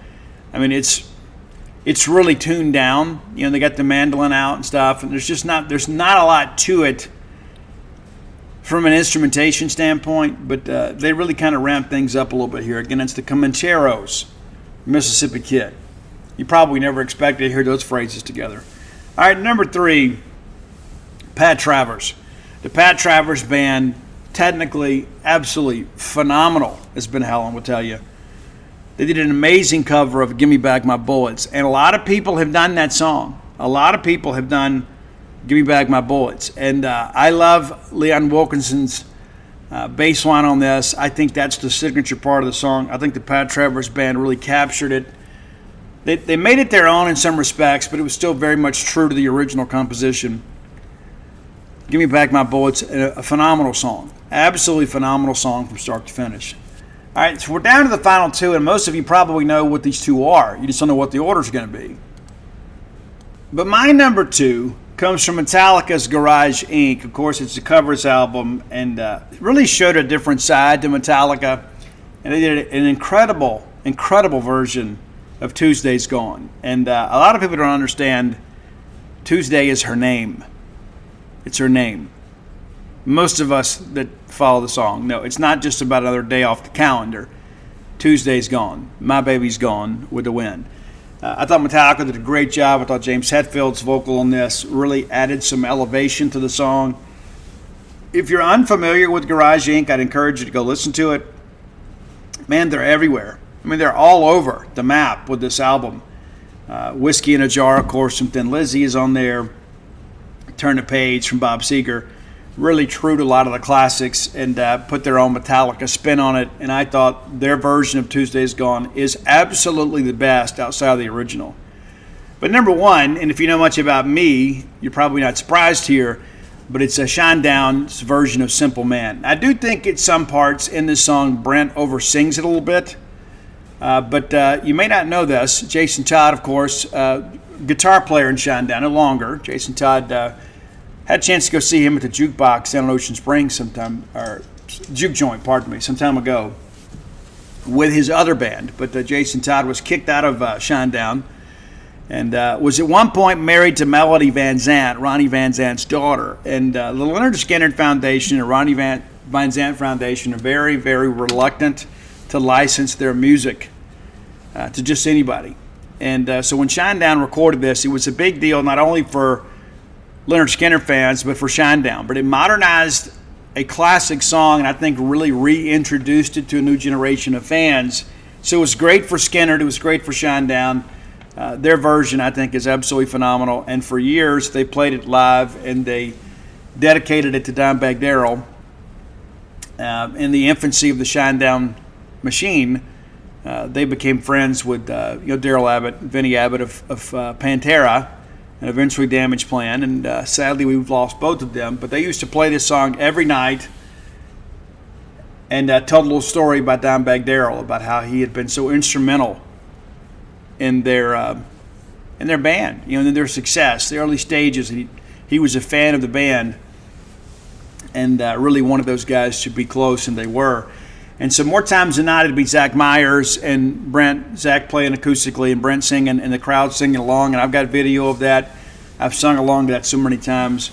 I mean, it's really tuned down. They got the mandolin out and stuff, and there's not a lot to it from an instrumentation standpoint, but they really kind of ramp things up a little bit here. Again, it's the Comancheros, Mississippi Kid. You probably never expected to hear those phrases together. All right, number 3, Pat Travers. The Pat Travers Band, technically absolutely phenomenal, as Ben Helen will tell you. They did an amazing cover of Gimme Back My Bullets, and a lot of people have done that song. A lot of people have done Gimme Back My Bullets, and I love Leon Wilkinson's bass line on this. I think that's the signature part of the song. I think the Pat Travers Band really captured it. They made it their own in some respects, but it was still very much true to the original composition. Gimme Back My Bullets, a phenomenal song. Absolutely phenomenal song from start to finish. All right, so we're down to the final 2, and most of you probably know what these 2 are. You just don't know what the order's going to be. But my number 2 comes from Metallica's Garage Inc. Of course, it's a covers album, and it really showed a different side to Metallica. And they did an incredible version of Tuesday's Gone. And a lot of people don't understand Tuesday is her name. It's her name. Most of us that follow the song know it's not just about another day off the calendar. Tuesday's gone. My baby's gone with the wind. I thought Metallica did a great job. I thought James Hetfield's vocal on this really added some elevation to the song. If you're unfamiliar with Garage Inc., I'd encourage you to go listen to it. Man, they're everywhere. I mean, they're all over the map with this album. Whiskey in a Jar, of course, from Thin Lizzy is on there. Turn the Page from Bob Seger. really true to a lot of the classics and put their own Metallica spin on it. And I thought their version of Tuesday's Gone is absolutely the best outside of the original. But number one, and if you know much about me, you're probably not surprised here, but it's a Shinedown's version of Simple Man. I do think at some parts in this song, Brent oversings it a little bit. But you may not know this. Jason Todd, of course, guitar player in Shinedown, no longer. Jason Todd had a chance to go see him at the jukebox down in Ocean Springs juke joint, some time ago with his other band. But Jason Todd was kicked out of Shinedown and was at one point married to Melody Van Zant, Ronnie Van Zant's daughter. And the Leonard Skinner Foundation and Ronnie Van Zant Foundation are very, very reluctant to license their music to just anybody. And so when Shinedown recorded this, it was a big deal not only for Leonard Skinner fans, but for Shinedown. But it modernized a classic song and I think really reintroduced it to a new generation of fans. So it was great for Skinner. It was great for Shinedown. Their version, I think, is absolutely phenomenal. And for years, they played it live and they dedicated it to Dimebag Darrell. In the infancy of the Shinedown machine, they became friends with Darrell Abbott, Vinnie Abbott of Pantera, and eventually Damage Plan. And sadly, we've lost both of them. But they used to play this song every night and tell a little story about Dimebag Darrell, about how he had been so instrumental in their band, in their success, the early stages. He was a fan of the band and really wanted those guys to be close, and they were. And so more times than not, it'd be Zach Myers and Zach playing acoustically and Brent singing and the crowd singing along. And I've got video of that. I've sung along to that so many times.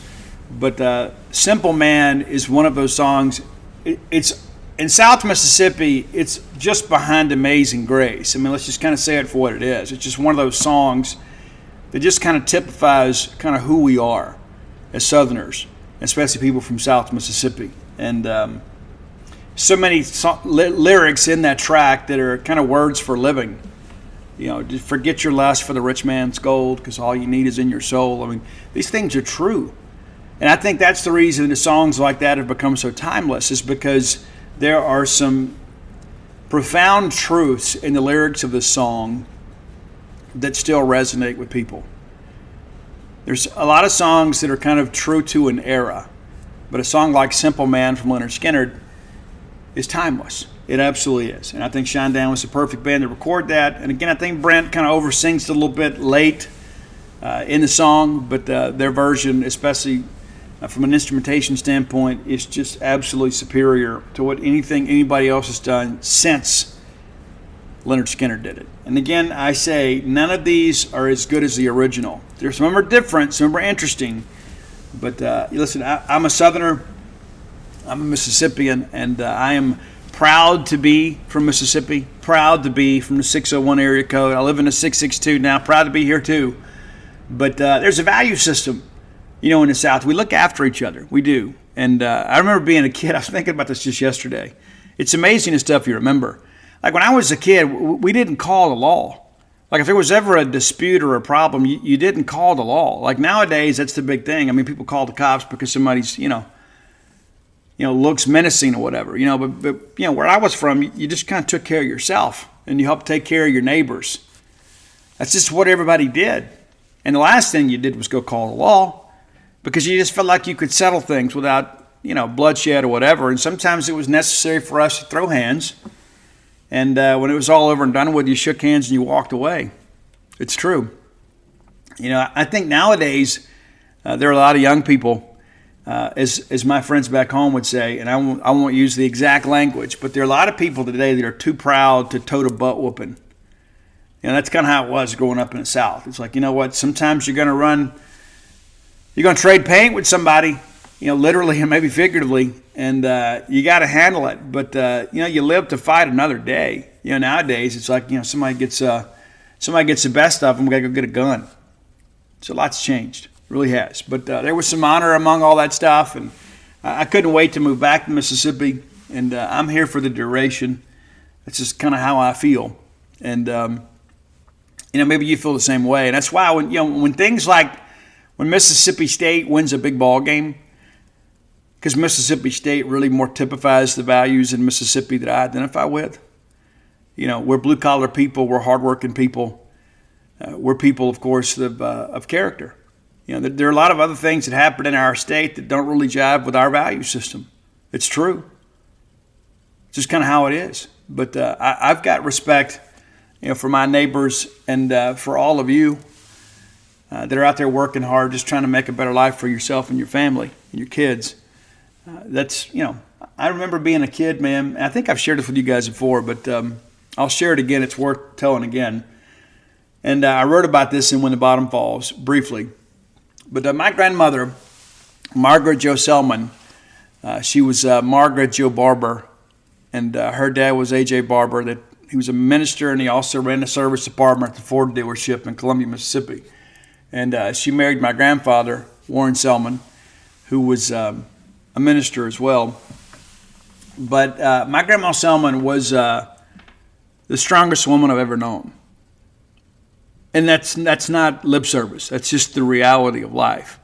But Simple Man is one of those songs. It's in South Mississippi, it's just behind Amazing Grace. I mean, let's just kind of say it for what it is. It's just one of those songs that just kind of typifies kind of who we are as Southerners, especially people from South Mississippi. And so many lyrics in that track that are kind of words for living. Just forget your lust for the rich man's gold because all you need is in your soul. I mean, these things are true. And I think that's the reason the songs like that have become so timeless, is because there are some profound truths in the lyrics of this song that still resonate with people. There's a lot of songs that are kind of true to an era, but a song like Simple Man from Leonard Skinner is timeless. It absolutely is. And I think Shinedown was the perfect band to record that. And again, I think Brent kind of oversings it a little bit late in the song, but their version, especially from an instrumentation standpoint, is just absolutely superior to what anybody else has done since Leonard Skinner did it. And again, I say none of these are as good as the original. Some of them are different, some of them are interesting. But listen, I'm a Southerner, I'm a Mississippian, and I am proud to be from Mississippi, proud to be from the 601 area code. I live in the 662 now, proud to be here too. But there's a value system, in the South. We look after each other. We do. And I remember being a kid. I was thinking about this just yesterday. It's amazing the stuff you remember. Like when I was a kid, we didn't call the law. Like if there was ever a dispute or a problem, you didn't call the law. Like nowadays, that's the big thing. I mean, people call the cops because somebody's, looks menacing or whatever. But where I was from, you just kind of took care of yourself and you helped take care of your neighbors. That's just what everybody did. And the last thing you did was go call the law, because you just felt like you could settle things without, bloodshed or whatever. And sometimes it was necessary for us to throw hands. And when it was all over and done with, you shook hands and you walked away. It's true. I think nowadays there are a lot of young people, as my friends back home would say, and I won't use the exact language, but there are a lot of people today that are too proud to tote a butt whooping. That's kind of how it was growing up in the South. It's like, sometimes you're going to trade paint with somebody, literally and maybe figuratively, and you got to handle it. But, you live to fight another day. Nowadays it's like, somebody gets the best of them, we got to go get a gun. So lots changed, really has. But there was some honor among all that stuff, and I couldn't wait to move back to Mississippi, and I'm here for the duration. That's just kind of how I feel. And, maybe you feel the same way. And that's why when things like when Mississippi State wins a big ball game, because Mississippi State really more typifies the values in Mississippi that I identify with. We're blue-collar people. We're hardworking people. We're people, of course, of character. There are a lot of other things that happen in our state that don't really jive with our value system. It's true. It's just kind of how it is. But I've got respect, for my neighbors and for all of you that are out there working hard, just trying to make a better life for yourself and your family and your kids. I remember being a kid, man. I think I've shared this with you guys before, but I'll share it again. It's worth telling again. And I wrote about this in When the Bottom Falls briefly. But my grandmother, Margaret Jo Selman, she was Margaret Jo Barber, and her dad was A.J. Barber. He was a minister, and he also ran the service department at the Ford dealership in Columbia, Mississippi. And she married my grandfather, Warren Selman, who was a minister as well. But my grandma Selman was the strongest woman I've ever known. And that's not lip service. That's just the reality of life.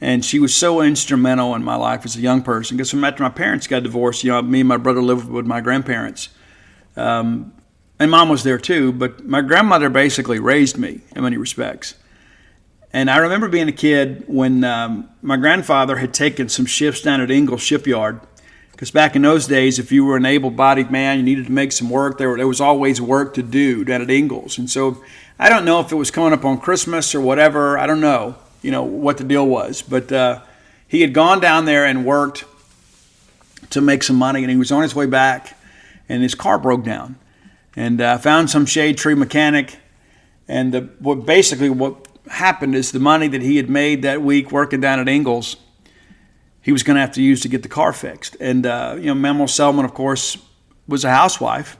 And she was so instrumental in my life as a young person. Because after my parents got divorced, me and my brother lived with my grandparents. And Mom was there too. But my grandmother basically raised me in many respects. And I remember being a kid when my grandfather had taken some shifts down at Ingalls Shipyard. Because back in those days, if you were an able-bodied man, you needed to make some work. There was always work to do down at Ingalls. And so I don't know if it was coming up on Christmas or whatever. I don't know, what the deal was. But he had gone down there and worked to make some money, and he was on his way back, and his car broke down. And found some shade tree mechanic. And what happened is the money that he had made that week working down at Ingalls, he was going to have to use to get the car fixed. And, Mama Selman, of course, was a housewife.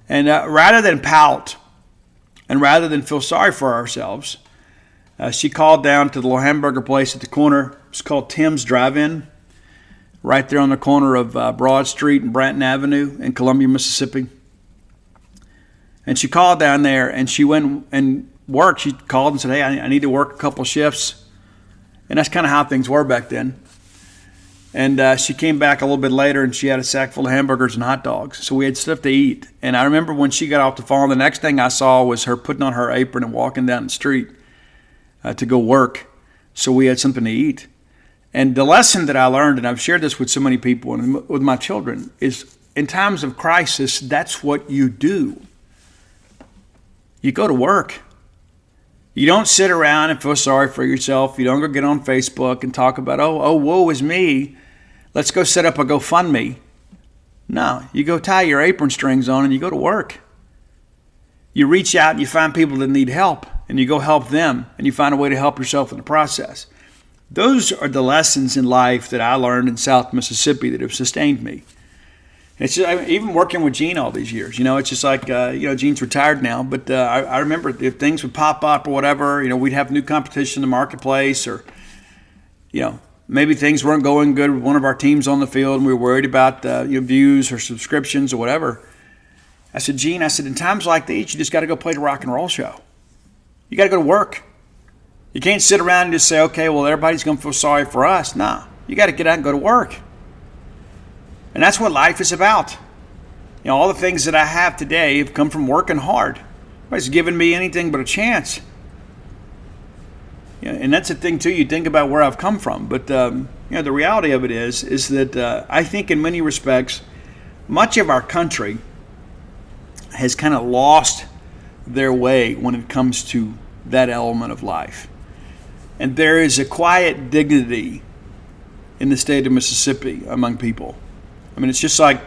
And rather than pout and rather than feel sorry for ourselves, she called down to the little hamburger place at the corner. It's called Tim's Drive-In, right there on the corner of Broad Street and Branton Avenue in Columbia, Mississippi. And she called down there, and she went and worked. She called and said, hey, I need to work a couple of shifts. And that's kind of how things were back then. And she came back a little bit later, and she had a sack full of hamburgers and hot dogs. So we had stuff to eat. And I remember when she got off the phone, the next thing I saw was her putting on her apron and walking down the street to go work. So we had something to eat. And the lesson that I learned, and I've shared this with so many people and with my children, is in times of crisis, that's what you do. You go to work. You don't sit around and feel sorry for yourself. You don't go get on Facebook and talk about, oh, woe is me. Let's go set up a GoFundMe. No, you go tie your apron strings on and you go to work. You reach out and you find people that need help and you go help them and you find a way to help yourself in the process. Those are the lessons in life that I learned in South Mississippi that have sustained me. It's just, even working with Gene all these years, it's just like, Gene's retired now, but I remember if things would pop up or whatever, we'd have new competition in the marketplace or, maybe things weren't going good with one of our teams on the field and we were worried about views or subscriptions or whatever. I said, Gene, in times like these, you just got to go play the rock and roll show. You got to go to work. You can't sit around and just say, okay, well, everybody's going to feel sorry for us. No, you got to get out and go to work. And that's what life is about. All the things that I have today have come from working hard. Nobody's given me anything but a chance. And that's the thing, too. You think about where I've come from. But, the reality of it is that I think in many respects, much of our country has kind of lost their way when it comes to that element of life. And there is a quiet dignity in the state of Mississippi among people. It's just like,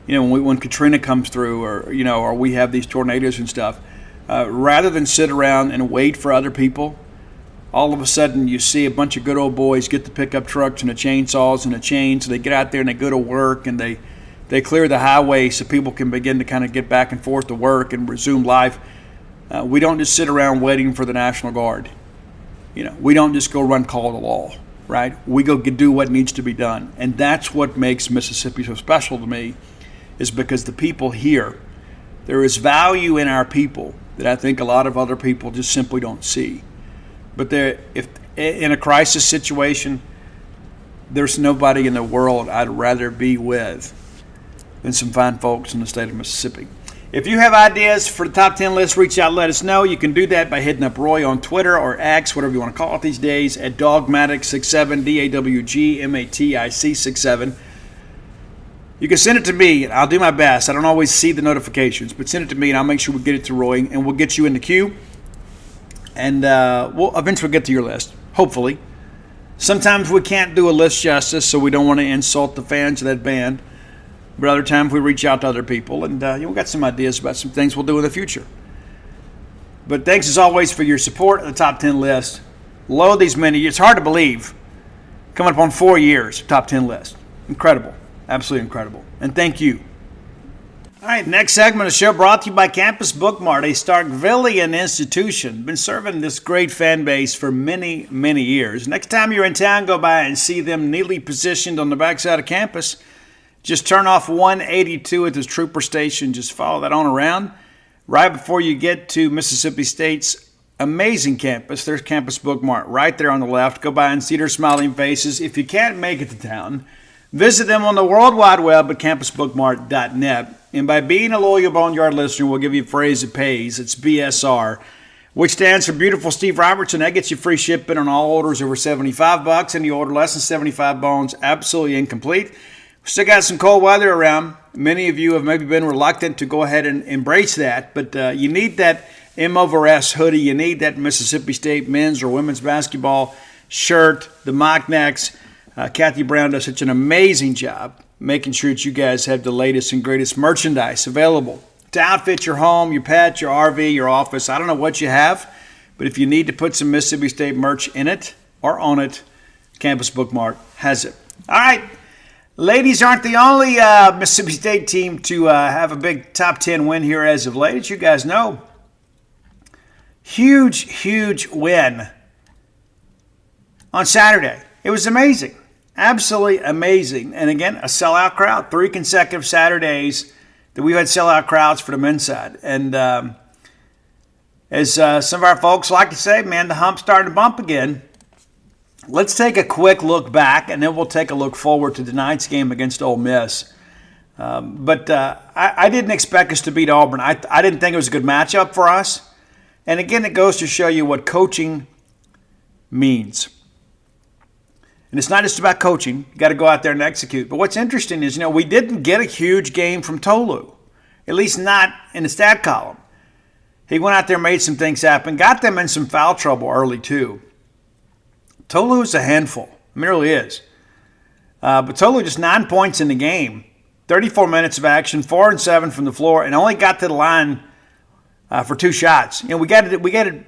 when Katrina comes through or we have these tornadoes and stuff, rather than sit around and wait for other people, all of a sudden you see a bunch of good old boys get the pickup trucks and the chainsaws and the chains. So they get out there and they go to work and they clear the highway so people can begin to kind of get back and forth to work and resume life. We don't just sit around waiting for the National Guard. We don't just go run call to law. Right? We go do what needs to be done. And that's what makes Mississippi so special to me, is because the people here, there is value in our people that I think a lot of other people just simply don't see. But if in a crisis situation, there's nobody in the world I'd rather be with than some fine folks in the state of Mississippi. If you have ideas for the top 10 list, reach out, let us know. You can do that by hitting up Roy on Twitter or X, whatever you want to call it these days, at Dogmatic67, DAWGMATIC67. You can send it to me, and I'll do my best. I don't always see the notifications, but send it to me, and I'll make sure we get it to Roy, and we'll get you in the queue. And we'll eventually get to your list, hopefully. Sometimes we can't do a list justice, so we don't want to insult the fans of that band. But other times we reach out to other people, and we've got some ideas about some things we'll do in the future. But thanks, as always, for your support of the top 10 list. Load these many. It's hard to believe. Coming up on 4 years, top 10 list. Incredible. Absolutely incredible. And thank you. All right, next segment of the show brought to you by Campus Bookmart, a Starkvillian institution. Been serving this great fan base for many, many years. Next time you're in town, go by and see them neatly positioned on the backside of campus. Just turn off 182 at the Trooper Station. Just follow that on around. Right before you get to Mississippi State's amazing campus, there's Campus Bookmart right there on the left. Go by and see their smiling faces. If you can't make it to town, visit them on the World Wide Web at campusbookmart.net. And by being a loyal Boneyard listener, we'll give you a phrase that pays. It's BSR, which stands for Beautiful Steve Robertson. That gets you free shipping on all orders over $75. Any order less than 75 bones, absolutely incomplete. We still got some cold weather around. Many of you have maybe been reluctant to go ahead and embrace that, but you need that M over S hoodie. You need that Mississippi State men's or women's basketball shirt, the mock necks. Kathy Brown does such an amazing job making sure that you guys have the latest and greatest merchandise available to outfit your home, your pet, your RV, your office. I don't know what you have, but if you need to put some Mississippi State merch in it or on it, Campus Bookmart has it. All right. Ladies aren't the only Mississippi State team to have a big top 10 win here as of late, as you guys know. Huge, huge win on Saturday. It was amazing. Absolutely amazing. And again, a sellout crowd. 3 consecutive Saturdays that we've had sellout crowds for the men's side. And as some of our folks like to say, man, the Hump started to bump again. Let's take a quick look back, and then we'll take a look forward to tonight's game against Ole Miss. But I didn't expect us to beat Auburn. I didn't think it was a good matchup for us. And again, it goes to show you what coaching means. And it's not just about coaching. You got to go out there and execute. But what's interesting is, we didn't get a huge game from Tolu, at least not in the stat column. He went out there, made some things happen, got them in some foul trouble early too. Tolu is a handful. I mean, it really is. But Tolu just 9 points in the game, 34 minutes of action, 4 and 7 from the floor, and only got to the line for 2 shots. We got to.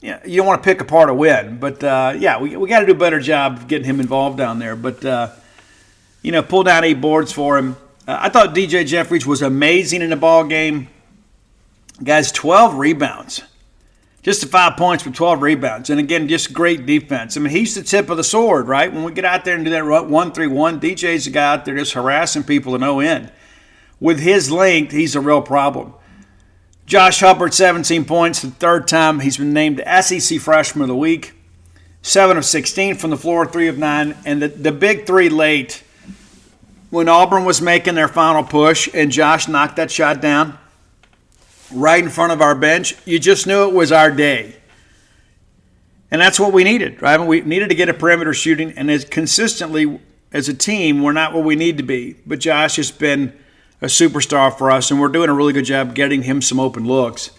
You don't want to pick apart a win, but we got to do a better job of getting him involved down there. But pull down 8 boards for him. I thought DJ Jeffries was amazing in the ball game. Guys, 12 rebounds. Just to 5 points with 12 rebounds. And again, just great defense. I mean, he's the tip of the sword, right? When we get out there and do that 1-3-1, DJ's the guy out there just harassing people to no end. With his length, he's a real problem. Josh Hubbard, 17 points, the third time he's been named SEC Freshman of the Week. 7 of 16 from the floor, 3 of 9. And the big 3 late when Auburn was making their final push and Josh knocked that shot down right in front of our bench, you just knew it was our day. And that's what we needed, right? We needed to get a perimeter shooting, and as consistently as a team, we're not where we need to be. But Josh has been a superstar for us, and we're doing a really good job getting him some open looks.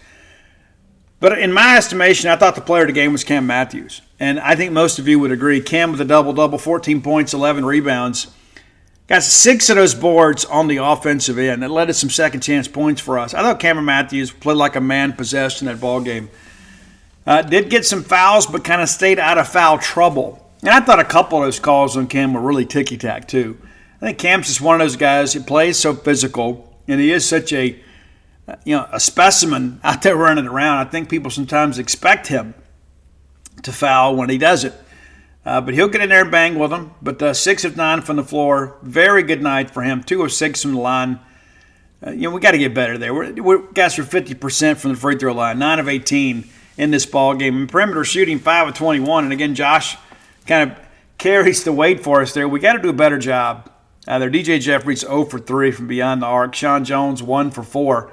But in my estimation, I thought the player of the game was Cam Matthews. And I think most of you would agree. Cam with a double-double, 14 points, 11 rebounds. Got 6 of those boards on the offensive end. That led to some second-chance points for us. I thought Cameron Matthews played like a man possessed in that ball game. Did get some fouls, but kind of stayed out of foul trouble. And I thought a couple of those calls on Cam were really ticky-tack, too. I think Cam's just one of those guys who plays so physical, and he is such a specimen out there running around. I think people sometimes expect him to foul when he doesn't. But he'll get in there and bang with them. But 6 of 9 from the floor, very good night for him. 2 of 6 from the line. We got to get better there. We're guys are 50% from the free throw line, 9 of 18 in this ball game. And perimeter shooting 5 of 21. And again, Josh kind of carries the weight for us there. We got to do a better job. Their DJ Jeffries 0 for 3 from beyond the arc. Sean Jones 1 for 4.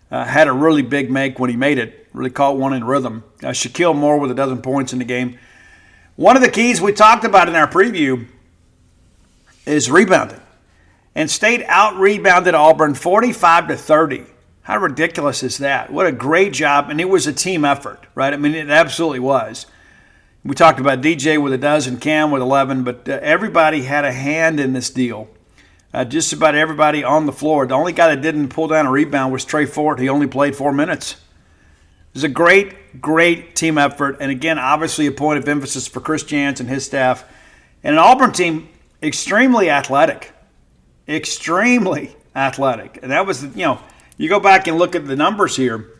Had a really big make when he made it. Really caught one in rhythm. Shaquille Moore with 12 points in the game. One of the keys we talked about in our preview is rebounding. And State out-rebounded Auburn 45-30. How ridiculous is that? What a great job. And it was a team effort, right? I mean, it absolutely was. We talked about DJ with 12, Cam with 11, but everybody had a hand in this deal. Just about everybody on the floor. The only guy that didn't pull down a rebound was Trey Ford. He only played 4 minutes. It was a great, great team effort. And again, obviously a point of emphasis for Chris Jans and his staff. And an Auburn team, extremely athletic. Extremely athletic. And that was, you go back and look at the numbers here.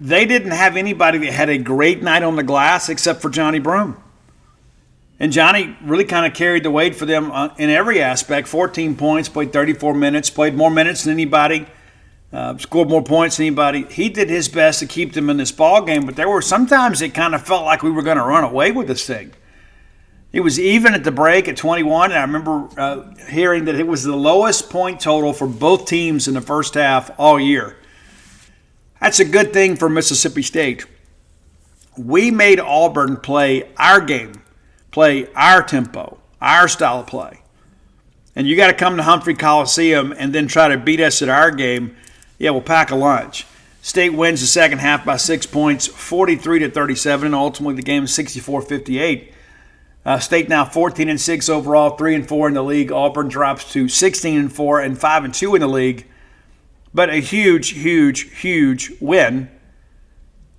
They didn't have anybody that had a great night on the glass except for Johnny Broome. And Johnny really kind of carried the weight for them in every aspect. 14 points, played 34 minutes, played more minutes than anybody, scored more points than anybody. He did his best to keep them in this ball game, but there were sometimes it kind of felt like we were going to run away with this thing. It was even at the break at 21, and I remember hearing that it was the lowest point total for both teams in the first half all year. That's a good thing for Mississippi State. We made Auburn play our game, play our tempo, our style of play. And you got to come to Humphrey Coliseum and then try to beat us at our game. Yeah, we'll pack a lunch. State wins the second half by 6 points, 43-37, and ultimately the game is 64-58. State now 14-6 overall, 3-4 in the league. Auburn drops to 16-4 and 5-2 in the league. But a huge, huge, huge win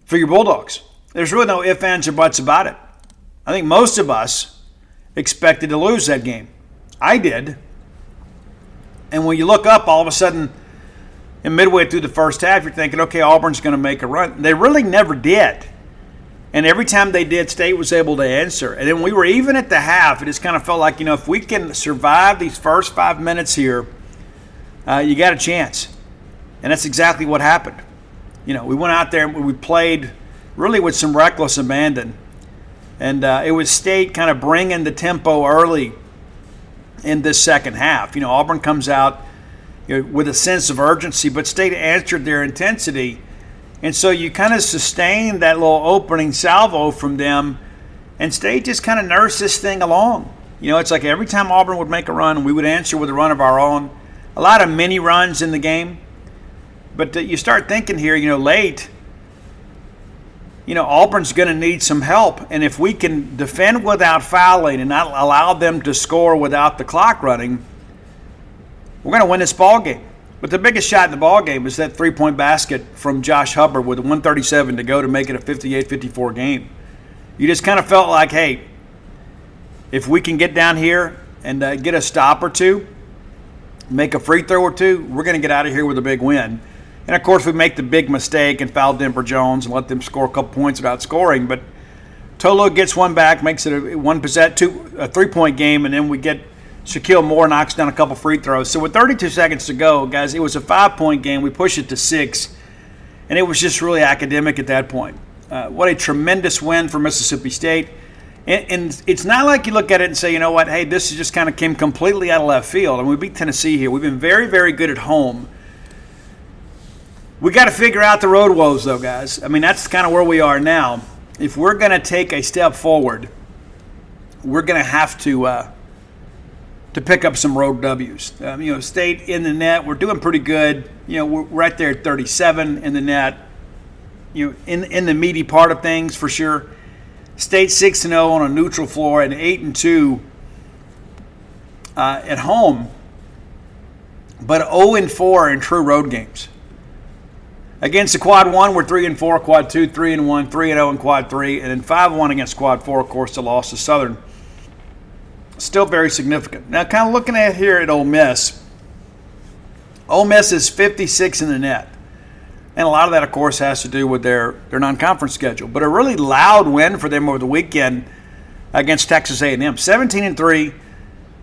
for your Bulldogs. There's really no ifs, ands, or buts about it. I think most of us expected to lose that game. I did. And when you look up, all of a sudden, in midway through the first half, you're thinking, okay, Auburn's going to make a run. They really never did. And every time they did, State was able to answer. And then we were even at the half. It just kind of felt like, if we can survive these first 5 minutes here, you got a chance. And that's exactly what happened. We went out there and we played really with some reckless abandon. And it was State kind of bringing the tempo early in this second half. Auburn comes out with a sense of urgency, but State answered their intensity. And so you kind of sustained that little opening salvo from them, and State just kind of nursed this thing along. It's like every time Auburn would make a run, we would answer with a run of our own. A lot of mini runs in the game. But you start thinking here, late, Auburn's going to need some help. And if we can defend without fouling and not allow them to score without the clock running, we're going to win this ball game. But the biggest shot in the ball game is that three-point basket from Josh Hubbard with 1:37 to go to make it a 58-54 game. You just kind of felt like, hey, if we can get down here and get a stop or two, make a free throw or two, we're going to get out of here with a big win. And, of course, we make the big mistake and foul Denver Jones and let them score a couple points without scoring. But Tolo gets one back, makes it a three-point game, and then we get Shaquille Moore knocks down a couple free throws. So with 32 seconds to go, guys, it was a 5-point game. We pushed it to 6, and it was just really academic at that point. What a tremendous win for Mississippi State. And it's not like you look at it and say, you know what, hey, this just kind of came completely out of left field. And we beat Tennessee here. We've been very, very good at home. We got to figure out the road woes, though, guys. I mean, that's kind of where we are now. If we're going to take a step forward, we're going to have to pick up some road W's. State in the net, we're doing pretty good. We're right there at 37 in the net. In the meaty part of things for sure. State 6-0 on a neutral floor and 8-2 at home, but 0-4 in true road games. Against the Quad 1, we're 3-4, Quad 2, 3-1, 3-0 in Quad 3, and then 5-1 against Quad 4, of course, the loss to Southern. Still very significant. Now, kind of looking at here at Ole Miss. Ole Miss is 56 in the net. And a lot of that, of course, has to do with their non-conference schedule. But a really loud win for them over the weekend against Texas A&M. 17-3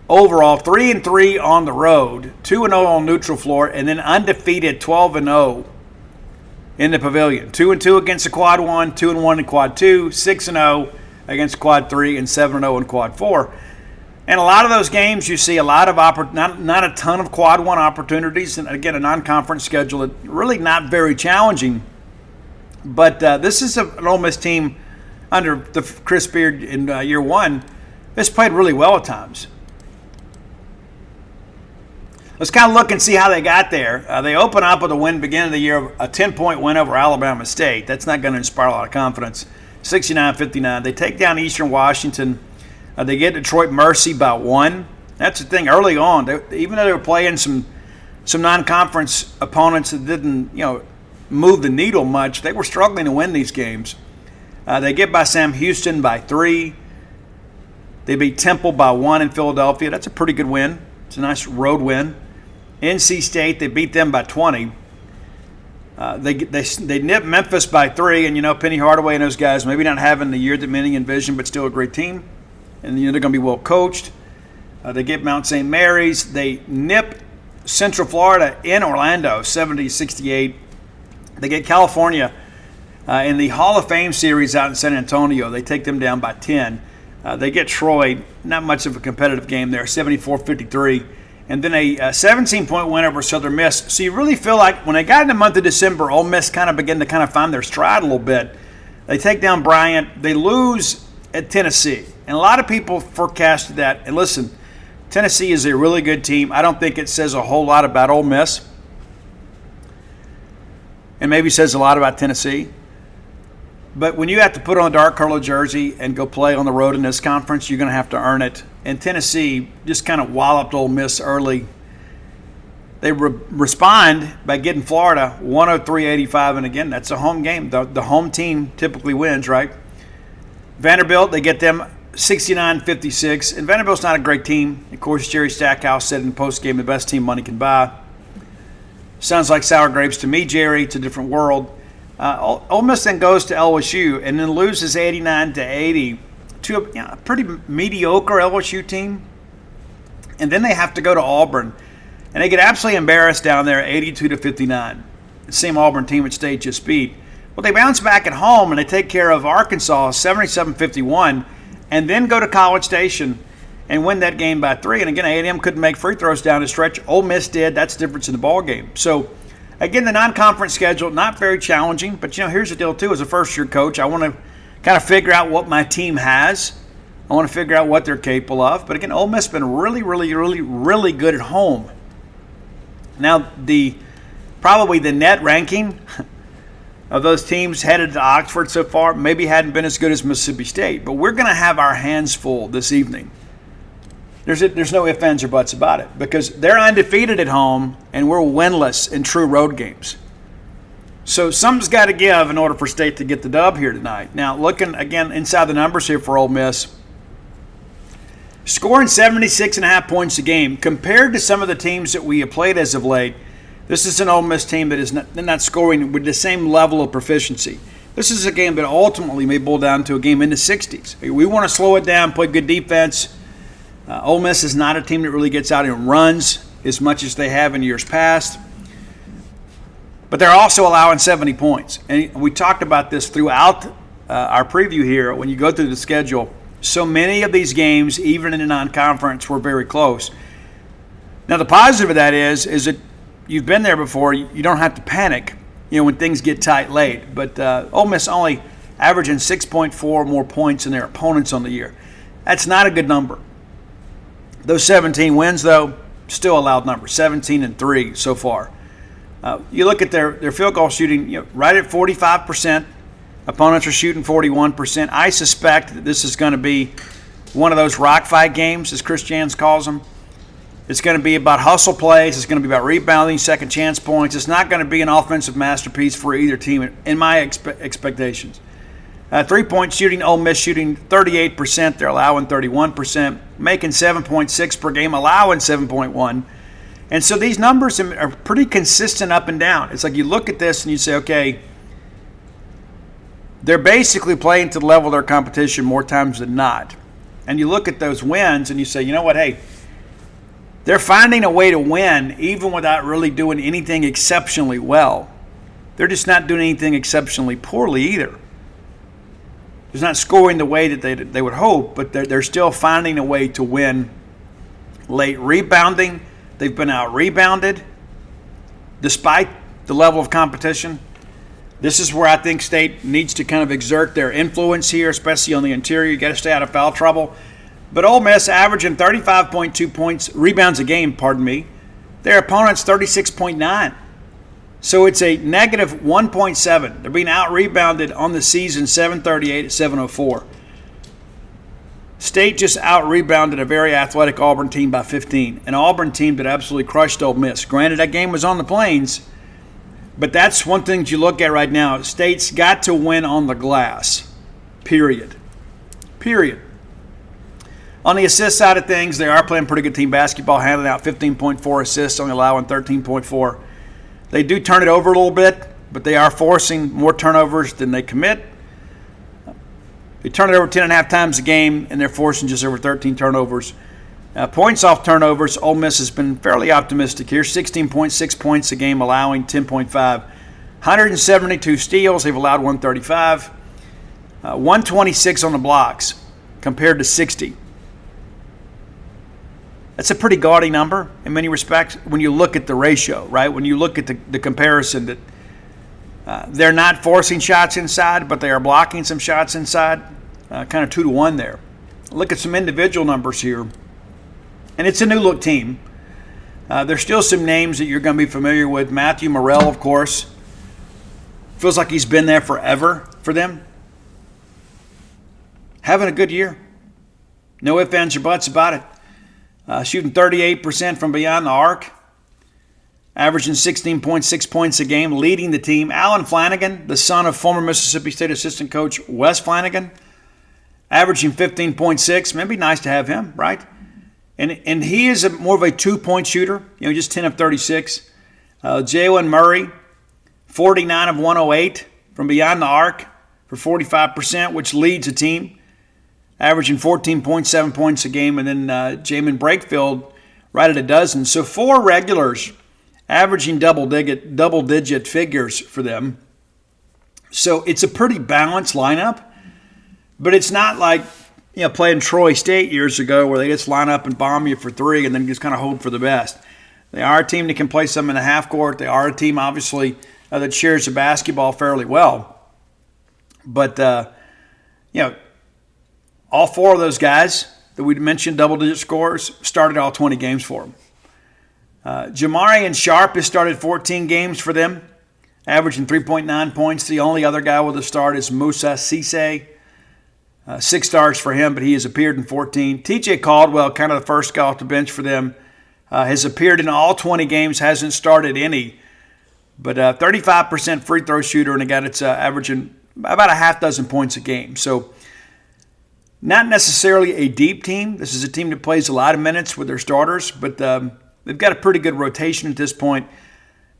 overall, 3-3 on the road, 2-0 on neutral floor, and then undefeated 12-0 in the Pavilion. 2-2 against the Quad 1, 2-1 in Quad 2, 6-0 against Quad 3 and 7-0 in Quad 4. And a lot of those games, you see a lot of not a ton of Quad 1 opportunities. And again, a non-conference schedule, really not very challenging. But this is an Ole Miss team under the Chris Beard in year one. This played really well at times. Let's kind of look and see how they got there. They open up with a win beginning of the year, a 10-point win over Alabama State. That's not going to inspire a lot of confidence. 69-59. They take down Eastern Washington. They get Detroit Mercy by 1. That's the thing. Early on, even though they were playing some non-conference opponents that didn't, move the needle much, they were struggling to win these games. They get by Sam Houston by 3. They beat Temple by 1 in Philadelphia. That's a pretty good win. It's a nice road win. NC State, they beat them by 20. They nip Memphis by 3, and Penny Hardaway and those guys maybe not having the year that many envisioned, but still a great team. And they're going to be well coached. They get Mount St. Mary's. They nip Central Florida in Orlando, 70-68. They get California in the Hall of Fame series out in San Antonio. They take them down by 10. They get Troy, not much of a competitive game there, 74-53. And then a 17-point win over Southern Miss. So you really feel like when they got in the month of December, Ole Miss kind of began to find their stride a little bit. They take down Bryant. They lose at Tennessee. And a lot of people forecasted that. And listen, Tennessee is a really good team. I don't think it says a whole lot about Ole Miss. And maybe says a lot about Tennessee. But when you have to put on a dark color jersey and go play on the road in this conference, you're going to have to earn it. And Tennessee just kind of walloped Ole Miss early. They respond by getting Florida 103-85. And again, that's a home game. The home team typically wins, right? Vanderbilt, they get them 69-56. And Vanderbilt's not a great team. Of course, Jerry Stackhouse said in the postgame, the best team money can buy. Sounds like sour grapes to me, Jerry. It's a different world. Ole Miss then goes to LSU and then loses 89-80 to a pretty mediocre LSU team. And then they have to go to Auburn. And they get absolutely embarrassed down there, 82-59. The same Auburn team at State just beat. Well, they bounce back at home and they take care of Arkansas 77-51 and then go to College Station and win that game by 3. And again, A&M couldn't make free throws down the stretch. Ole Miss did. That's the difference in the ball game. So, again, the non-conference schedule, not very challenging. But, here's the deal, too. As a first-year coach, I want to kind of figure out what my team has. I want to figure out what they're capable of. But, again, Ole Miss has been really, really, really, really good at home. Now, probably the net ranking of those teams headed to Oxford so far maybe hadn't been as good as Mississippi State. But we're going to have our hands full this evening. There's no ifs, ands, or buts about it because they're undefeated at home and we're winless in true road games. So something's got to give in order for State to get the dub here tonight. Now, looking again inside the numbers here for Ole Miss, scoring 76.5 points a game compared to some of the teams that we have played as of late. This is an Ole Miss team that is not scoring with the same level of proficiency. This is a game that ultimately may boil down to a game in the 60s. We want to slow it down, play good defense. Ole Miss is not a team that really gets out and runs as much as they have in years past. But they're also allowing 70 points. And we talked about this throughout our preview here. When you go through the schedule, so many of these games, even in the non-conference, were very close. Now, the positive of that is that you've been there before. You don't have to panic, when things get tight late. But Ole Miss only averaging 6.4 more points than their opponents on the year. That's not a good number. Those 17 wins, though, still a loud number, 17-3 so far. You look at their field goal shooting, right at 45%. Opponents are shooting 41%. I suspect that this is going to be one of those rock fight games, as Chris Jans calls them. It's going to be about hustle plays. It's going to be about rebounding, second chance points. It's not going to be an offensive masterpiece for either team, in my expectations. 3-point shooting, Ole Miss shooting 38%. They're allowing 31%, making 7.6 per game, allowing 7.1. And so these numbers are pretty consistent up and down. It's like you look at this and you say, okay, they're basically playing to the level of their competition more times than not. And you look at those wins and you say, you know what, hey, they're finding a way to win even without really doing anything exceptionally well. They're just not doing anything exceptionally poorly either. It's not scoring the way that they would hope, but they're still finding a way to win. Late rebounding, they've been out-rebounded despite the level of competition. This is where I think State needs to kind of exert their influence here, especially on the interior. You got to stay out of foul trouble. But Ole Miss averaging 35.2 rebounds a game, Their opponent's 36.9. So it's a negative 1.7. They're being out-rebounded on the season 738 at 704. State just out-rebounded a very athletic Auburn team by 15. An Auburn team that absolutely crushed Ole Miss. Granted, that game was on the Plains, but that's one thing you look at right now. State's got to win on the glass. Period. On the assist side of things, they are playing pretty good team basketball, handing out 15.4 assists, only allowing 13.4. They do turn it over a little bit, but they are forcing more turnovers than they commit. They turn it over 10.5 times a game, and they're forcing just over 13 turnovers. Points off turnovers, Ole Miss has been fairly optimistic here. 16.6 points a game, allowing 10.5. 172 steals, they've allowed 135. 126 on the blocks compared to 60. That's a pretty gaudy number in many respects when you look at the ratio, right? When you look at the comparison that they're not forcing shots inside, but they are blocking some shots inside, kind of 2-to-1 there. Look at some individual numbers here. And it's a new-look team. There's still some names that you're going to be familiar with. Matthew Morrell, of course. Feels like he's been there forever for them. Having a good year. No ifs, ands, or buts about it. Shooting 38% from beyond the arc. Averaging 16.6 points a game, leading the team. Alan Flanagan, the son of former Mississippi State assistant coach Wes Flanagan, averaging 15.6. Maybe nice to have him, right? And he is more of a two-point shooter, just 10 of 36. Jalen Murray, 49 of 108 from beyond the arc for 45%, which leads the team, averaging 14.7 points a game. And then Jamin Brakefield right at a dozen. So 4 regulars averaging double-digit figures for them. So it's a pretty balanced lineup, but it's not like playing Troy State years ago where they just line up and bomb you for 3 and then just kind of hope for the best. They are a team that can play some in the half court. They are a team, obviously, that shares the basketball fairly well. But, all 4 of those guys that we mentioned, double-digit scores, started all 20 games for them. Jamarian Sharp has started 14 games for them, averaging 3.9 points. The only other guy with a start is Musa Cisse. 6 starts for him, but he has appeared in 14. TJ Caldwell, kind of the first guy off the bench for them, has appeared in all 20 games, hasn't started any. But 35% free throw shooter, and a guy that's averaging about a half dozen points a game. So not necessarily a deep team. This is a team that plays a lot of minutes with their starters, but they've got a pretty good rotation at this point.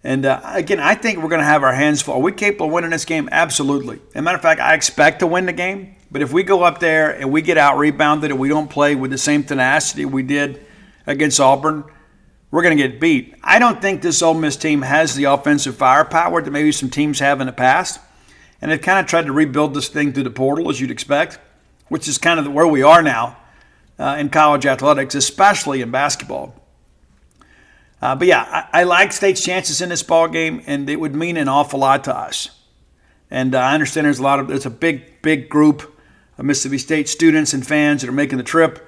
And again, I think we're going to have our hands full. Are we capable of winning this game? Absolutely. As a matter of fact, I expect to win the game. But if we go up there and we get out-rebounded and we don't play with the same tenacity we did against Auburn, we're going to get beat. I don't think this Ole Miss team has the offensive firepower that maybe some teams have in the past. And they've kind of tried to rebuild this thing through the portal, as you'd expect, which is kind of where we are now in college athletics, especially in basketball. But yeah, I like State's chances in this ball game, and it would mean an awful lot to us. And I understand there's a big group of Mississippi State students and fans that are making the trip.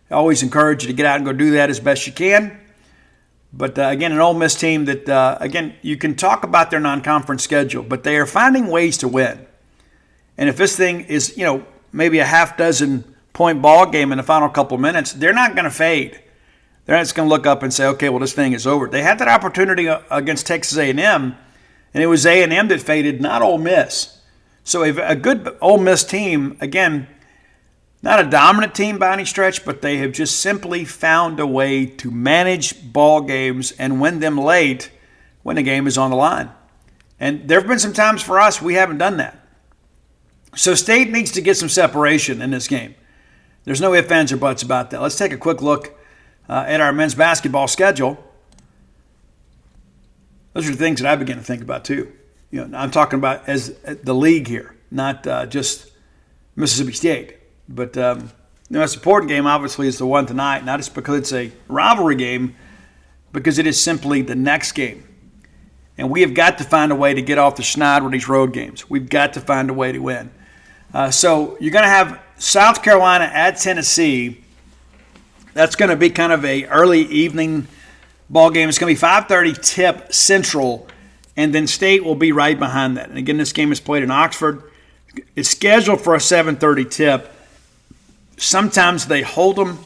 I always encourage you to get out and go do that as best you can. But again, an Ole Miss team that, again, you can talk about their non-conference schedule, but they are finding ways to win. And if this thing is, maybe a half dozen point ball game in the final couple of minutes, they're not going to fade. They're not just going to look up and say, okay, well, this thing is over. They had that opportunity against Texas A&M, and it was A&M that faded, not Ole Miss. So a good Ole Miss team, again, not a dominant team by any stretch, but they have just simply found a way to manage ball games and win them late when the game is on the line. And there have been some times for us we haven't done that. So State needs to get some separation in this game. There's no ifs, ands, or buts about that. Let's take a quick look at our men's basketball schedule. Those are the things that I begin to think about too. I'm talking about as the league here, not just Mississippi State. But the most important game, obviously, is the one tonight, not just because it's a rivalry game, because it is simply the next game. And we have got to find a way to get off the schneid with these road games. We've got to find a way to win. So you're going to have South Carolina at Tennessee. That's going to be kind of a early evening ball game. It's going to be 5:30 tip Central, and then State will be right behind that. And again, this game is played in Oxford. It's scheduled for a 7:30 tip. Sometimes they hold them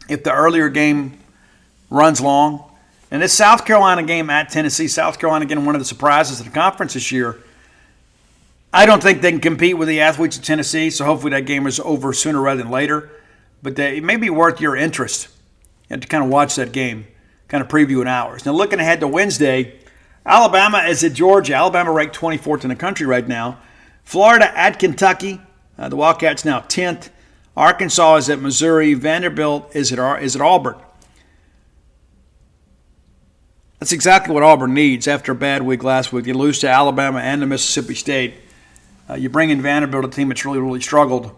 if the earlier game runs long. And this South Carolina game at Tennessee, South Carolina, again, one of the surprises of the conference this year. I don't think they can compete with the athletes of Tennessee, so hopefully that game is over sooner rather than later. But it may be worth your interest to kind of watch that game, kind of preview in hours. Now, looking ahead to Wednesday, Alabama is at Georgia. Alabama ranked 24th in the country right now. Florida at Kentucky. The Wildcats now 10th. Arkansas is at Missouri. Vanderbilt is at Auburn. That's exactly what Auburn needs after a bad week last week. You lose to Alabama and to Mississippi State. You bring in Vanderbilt, a team that's really struggled,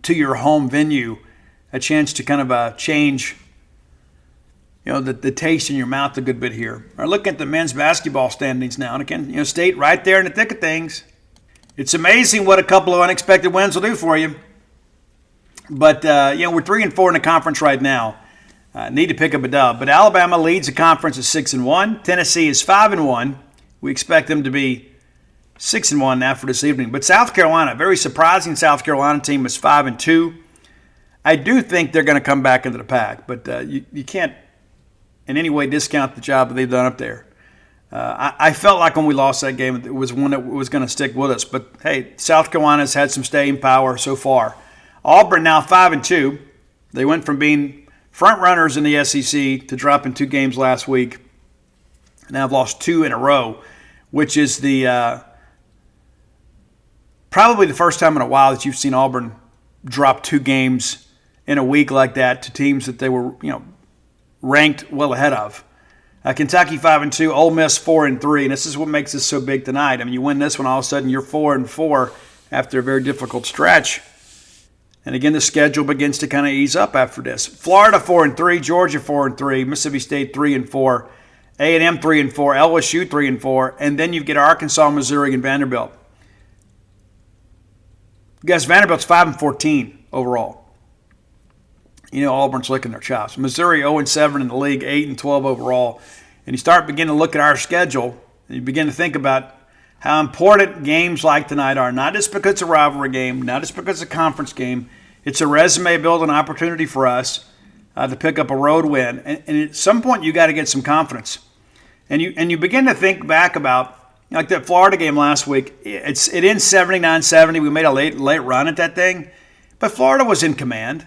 to your home venue, a chance to kind of change the taste in your mouth a good bit here. All right, look at the men's basketball standings now. And again, State right there in the thick of things. It's amazing what a couple of unexpected wins will do for you. But, we're 3-4 in the conference right now. Need to pick up a dub. But Alabama leads the conference at 6-1. Tennessee is 5-1. We expect them to be 6-1 after this evening. But South Carolina, very surprising South Carolina team, is 5-2. I do think they're going to come back into the pack. But you can't in any way discount the job that they've done up there. I felt like when we lost that game, it was one that was going to stick with us. But, hey, South Carolina's had some staying power so far. Auburn now 5-2. They went from being front runners in the SEC to dropping 2 games last week. Now have lost 2 in a row, which is the probably the first time in a while that you've seen Auburn drop 2 games in a week like that to teams that they were ranked well ahead of. Kentucky 5-2, Ole Miss 4-3, and this is what makes this so big tonight. I mean, you win this one, all of a sudden you're 4-4 after a very difficult stretch. And again, the schedule begins to kind of ease up after this. Florida 4-3, Georgia 4-3, Mississippi State 3-4, A&M 3-4, LSU 3-4, and then you get Arkansas, Missouri, and Vanderbilt. Guys, Vanderbilt's 5-14 overall. Auburn's licking their chops. Missouri 0-7 in the league, 8-12 overall. And you start beginning to look at our schedule, and you begin to think about how important games like tonight are, not just because it's a rivalry game, not just because it's a conference game. It's a resume-building opportunity for us to pick up a road win. And at some point, you got to get some confidence. And you begin to think back about, like that Florida game last week. It ends 79-70. We made a late run at that thing. But Florida was in command.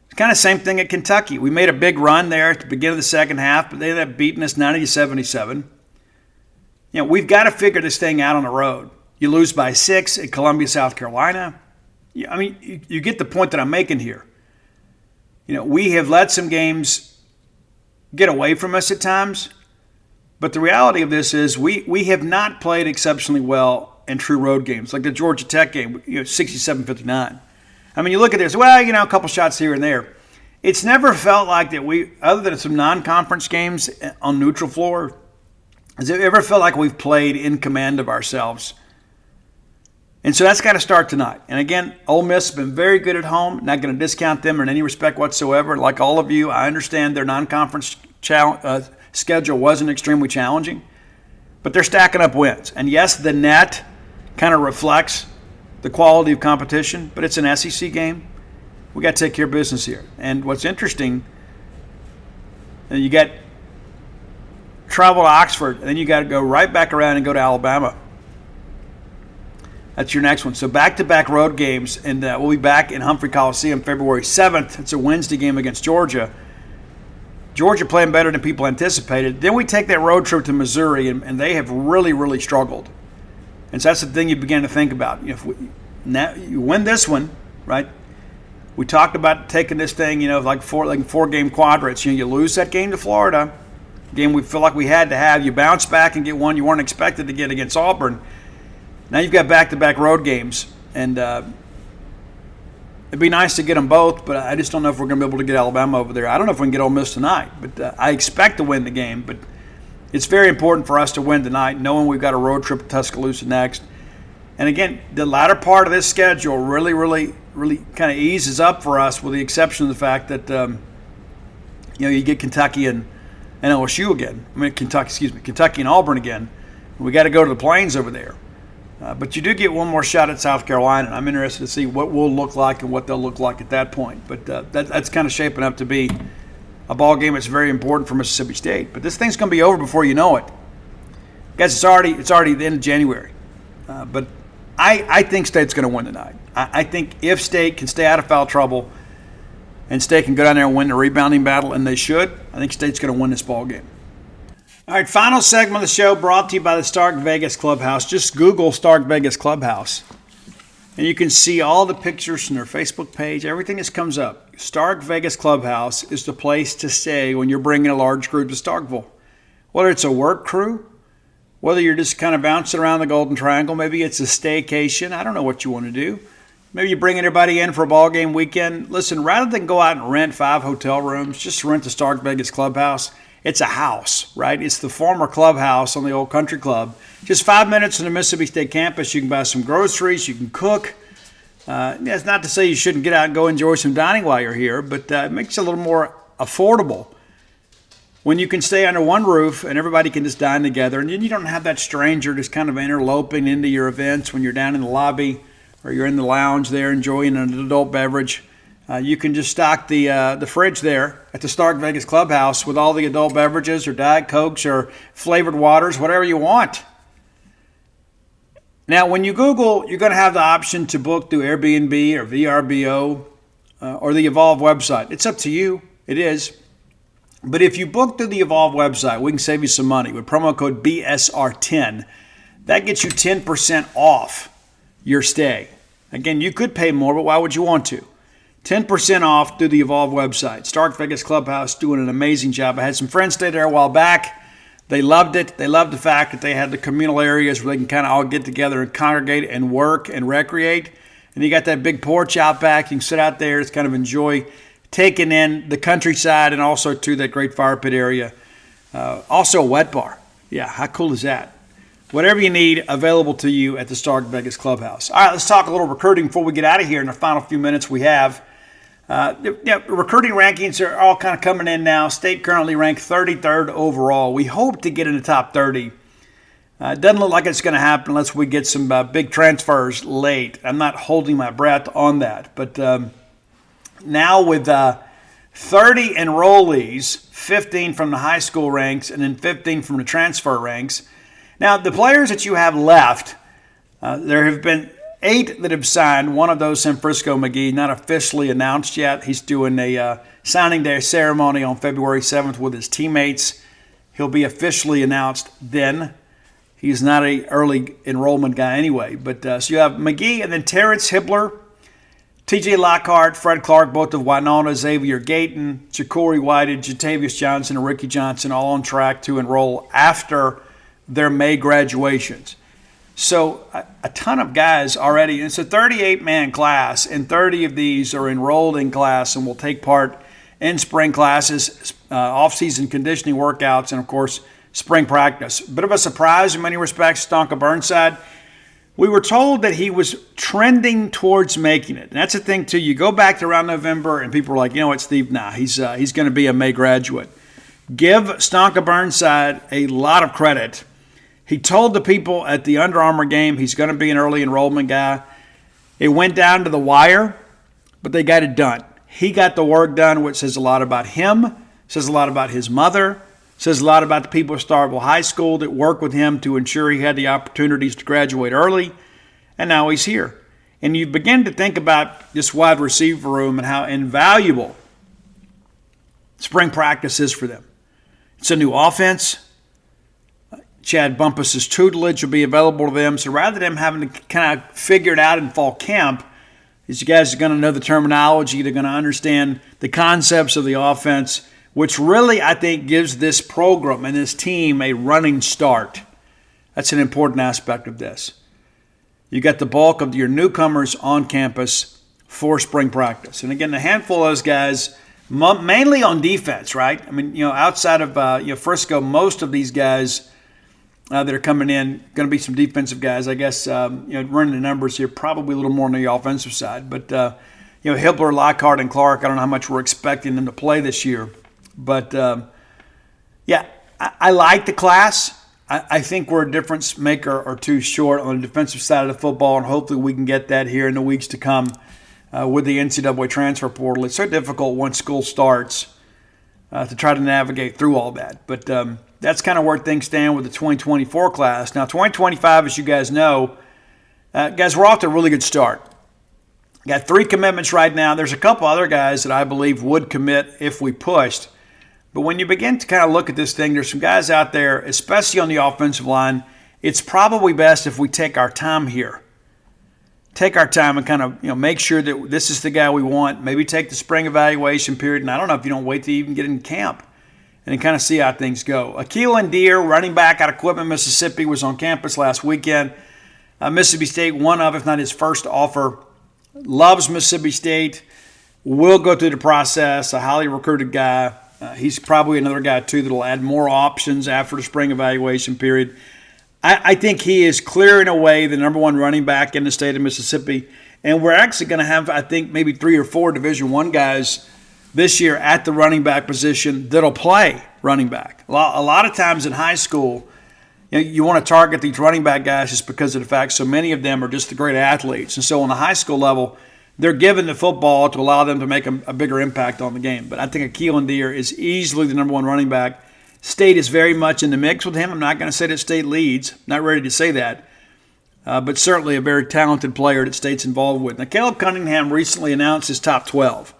It's kind of the same thing at Kentucky. We made a big run there at the beginning of the second half, but they ended up beating us 90-77. We've got to figure this thing out on the road. You lose by 6 at Columbia, South Carolina. I mean, you get the point that I'm making here. We have let some games get away from us at times, but the reality of this is we have not played exceptionally well in true road games, like the Georgia Tech game, 67-59. I mean, you look at this, a couple shots here and there. It's never felt like that we, other than some non-conference games on neutral floor, has it ever felt like we've played in command of ourselves? And so that's got to start tonight. And again, Ole Miss has been very good at home. Not going to discount them in any respect whatsoever. Like all of you, I understand their non-conference schedule wasn't extremely challenging. But they're stacking up wins. And yes, the net kind of reflects the quality of competition, but it's an SEC game. We got to take care of business here. And what's interesting, you got travel to Oxford, and then you got to go right back around and go to Alabama. That's your next one. So back-to-back road games, and we'll be back in Humphrey Coliseum February 7th. It's a Wednesday game against Georgia. Georgia playing better than people anticipated. Then we take that road trip to Missouri, and they have really struggled. And so that's the thing you begin to think about. If you win this one, right? We talked about taking this thing, like four-game quadrants. You lose that game to Florida, game we feel like we had to have. You bounce back and get one you weren't expected to get against Auburn. Now you've got back-to-back road games, and it'd be nice to get them both, but I just don't know if we're going to be able to get Alabama over there. I don't know if we can get Ole Miss tonight, but I expect to win the game. But it's very important for us to win tonight, knowing we've got a road trip to Tuscaloosa next. And again, the latter part of this schedule really kind of eases up for us, with the exception of the fact that you get Kentucky and LSU again. Kentucky and Auburn again. We got to go to the Plains over there. But you do get one more shot at South Carolina, and I'm interested to see what we'll look like and what they'll look like at that point. But that's kind of shaping up to be a ball game that's very important for Mississippi State. But this thing's going to be over before you know it. Guys, it's already the end of January. But I think State's going to win tonight. I think if State can stay out of foul trouble and State can go down there and win the rebounding battle, and they should, I think State's going to win this ball game. All right, final segment of the show brought to you by the Stark Vegas Clubhouse. Just Google Stark Vegas Clubhouse, and you can see all the pictures from their Facebook page. Everything just comes up. Stark Vegas Clubhouse is the place to stay when you're bringing a large group to Starkville. Whether it's a work crew, whether you're just kind of bouncing around the Golden Triangle, maybe it's a staycation. I don't know what you want to do. Maybe you bring everybody in for a ball game weekend. Listen, rather than go out and rent 5 hotel rooms, just rent the Stark Vegas Clubhouse. It's a house, right? It's the former clubhouse on the old country club. Just 5 minutes from the Mississippi State campus. You can buy some groceries. You can cook. It's not to say you shouldn't get out and go enjoy some dining while you're here, but it makes it a little more affordable when you can stay under one roof and everybody can just dine together. And then you don't have that stranger just kind of interloping into your events when you're down in the lobby or you're in the lounge there enjoying an adult beverage. You can just stock the fridge there at the Stark Vegas Clubhouse with all the adult beverages or Diet Cokes or flavored waters, whatever you want. Now, when you Google, you're going to have the option to book through Airbnb or VRBO or the Evolve website. It's up to you. It is. But if you book through the Evolve website, we can save you some money with promo code BSR10. That gets you 10% off your stay. Again, you could pay more, but why would you want to? 10% off through the Evolve website. Stark Vegas Clubhouse doing an amazing job. I had some friends stay there a while back. They loved it. They loved the fact that they had the communal areas where they can kind of all get together and congregate and work and recreate. And you got that big porch out back. You can sit out there, just kind of enjoy taking in the countryside and also to that great fire pit area. Also a wet bar. Yeah, how cool is that? Whatever you need, available to you at the Stark Vegas Clubhouse. All right, let's talk a little recruiting before we get out of here in the final few minutes we have. Recruiting rankings are all kind of coming in now. State currently ranked 33rd overall. We hope to get in the top 30. It doesn't look like it's going to happen unless we get some big transfers late. I'm not holding my breath on that. But now with 30 enrollees, 15 from the high school ranks and then 15 from the transfer ranks. Now, the players that you have left, there have been 8 that have signed. One of those, San Frisco McGee, not officially announced yet. He's doing a signing day ceremony on February 7th with his teammates. He'll be officially announced then. He's not an early enrollment guy anyway. But so you have McGee and then Terrence Hibbler, TJ Lockhart, Fred Clark, both of Winona, Xavier Gayton, Ja'Cory Whited, Jatavius Johnson, and Ricky Johnson all on track to enroll after their May graduations. So a ton of guys already. It's a 38-man class, and 30 of these are enrolled in class and will take part in spring classes, off-season conditioning workouts, and, of course, spring practice. Bit of a surprise in many respects, Stonka Burnside. We were told that he was trending towards making it. And that's the thing, too. You go back to around November, and people are like, you know what, Steve, nah, he's going to be a May graduate. Give Stonka Burnside a lot of credit. He told the people at the Under Armour game he's going to be an early enrollment guy. It went down to the wire, but they got it done. He got the work done, which says a lot about him, says a lot about his mother, says a lot about the people at Starkville High School that worked with him to ensure he had the opportunities to graduate early, and now he's here. And you begin to think about this wide receiver room and how invaluable spring practice is for them. It's a new offense. Chad Bumpus's tutelage will be available to them. So rather than having to kind of figure it out in fall camp, these guys are going to know the terminology. They're going to understand the concepts of the offense, which really, I think, gives this program and this team a running start. That's an important aspect of this. You got the bulk of your newcomers on campus for spring practice. And again, a handful of those guys, mainly on defense, right? I mean, outside of Frisco, most of these guys that are coming in going to be some defensive guys. I guess running the numbers here, probably a little more on the offensive side. But Hibbler, Lockhart, and Clark, I don't know how much we're expecting them to play this year. But I like the class. I think we're a difference maker or two short on the defensive side of the football, and hopefully we can get that here in the weeks to come with the NCAA transfer portal. It's so difficult once school starts to try to navigate through all that. But that's kind of where things stand with the 2024 class. Now, 2025, as you guys know, guys, we're off to a really good start. Got 3 commitments right now. There's a couple other guys that I believe would commit if we pushed. But when you begin to kind of look at this thing, there's some guys out there, especially on the offensive line, it's probably best if we take our time here. Take our time and kind of make sure that this is the guy we want. Maybe take the spring evaluation period, and I don't know if you don't wait to even get in camp and then kind of see how things go. Akeelan Deere, running back out of Quitman, Mississippi, was on campus last weekend. Mississippi State, one of, if not his first offer. Loves Mississippi State. Will go through the process. A highly recruited guy. He's probably another guy, too, that will add more options after the spring evaluation period. I think he is clearing away the number 1 running back in the state of Mississippi. And we're actually going to have, I think, maybe 3 or 4 Division I guys this year at the running back position that'll play running back. A lot of times in high school, you want to target these running back guys just because of the fact so many of them are just the great athletes. And so on the high school level, they're given the football to allow them to make a bigger impact on the game. But I think Akeelan Deere is easily the number 1 running back. State is very much in the mix with him. I'm not going to say that State leads. Not ready to say that. But certainly a very talented player that State's involved with. Now, Caleb Cunningham recently announced his top 12.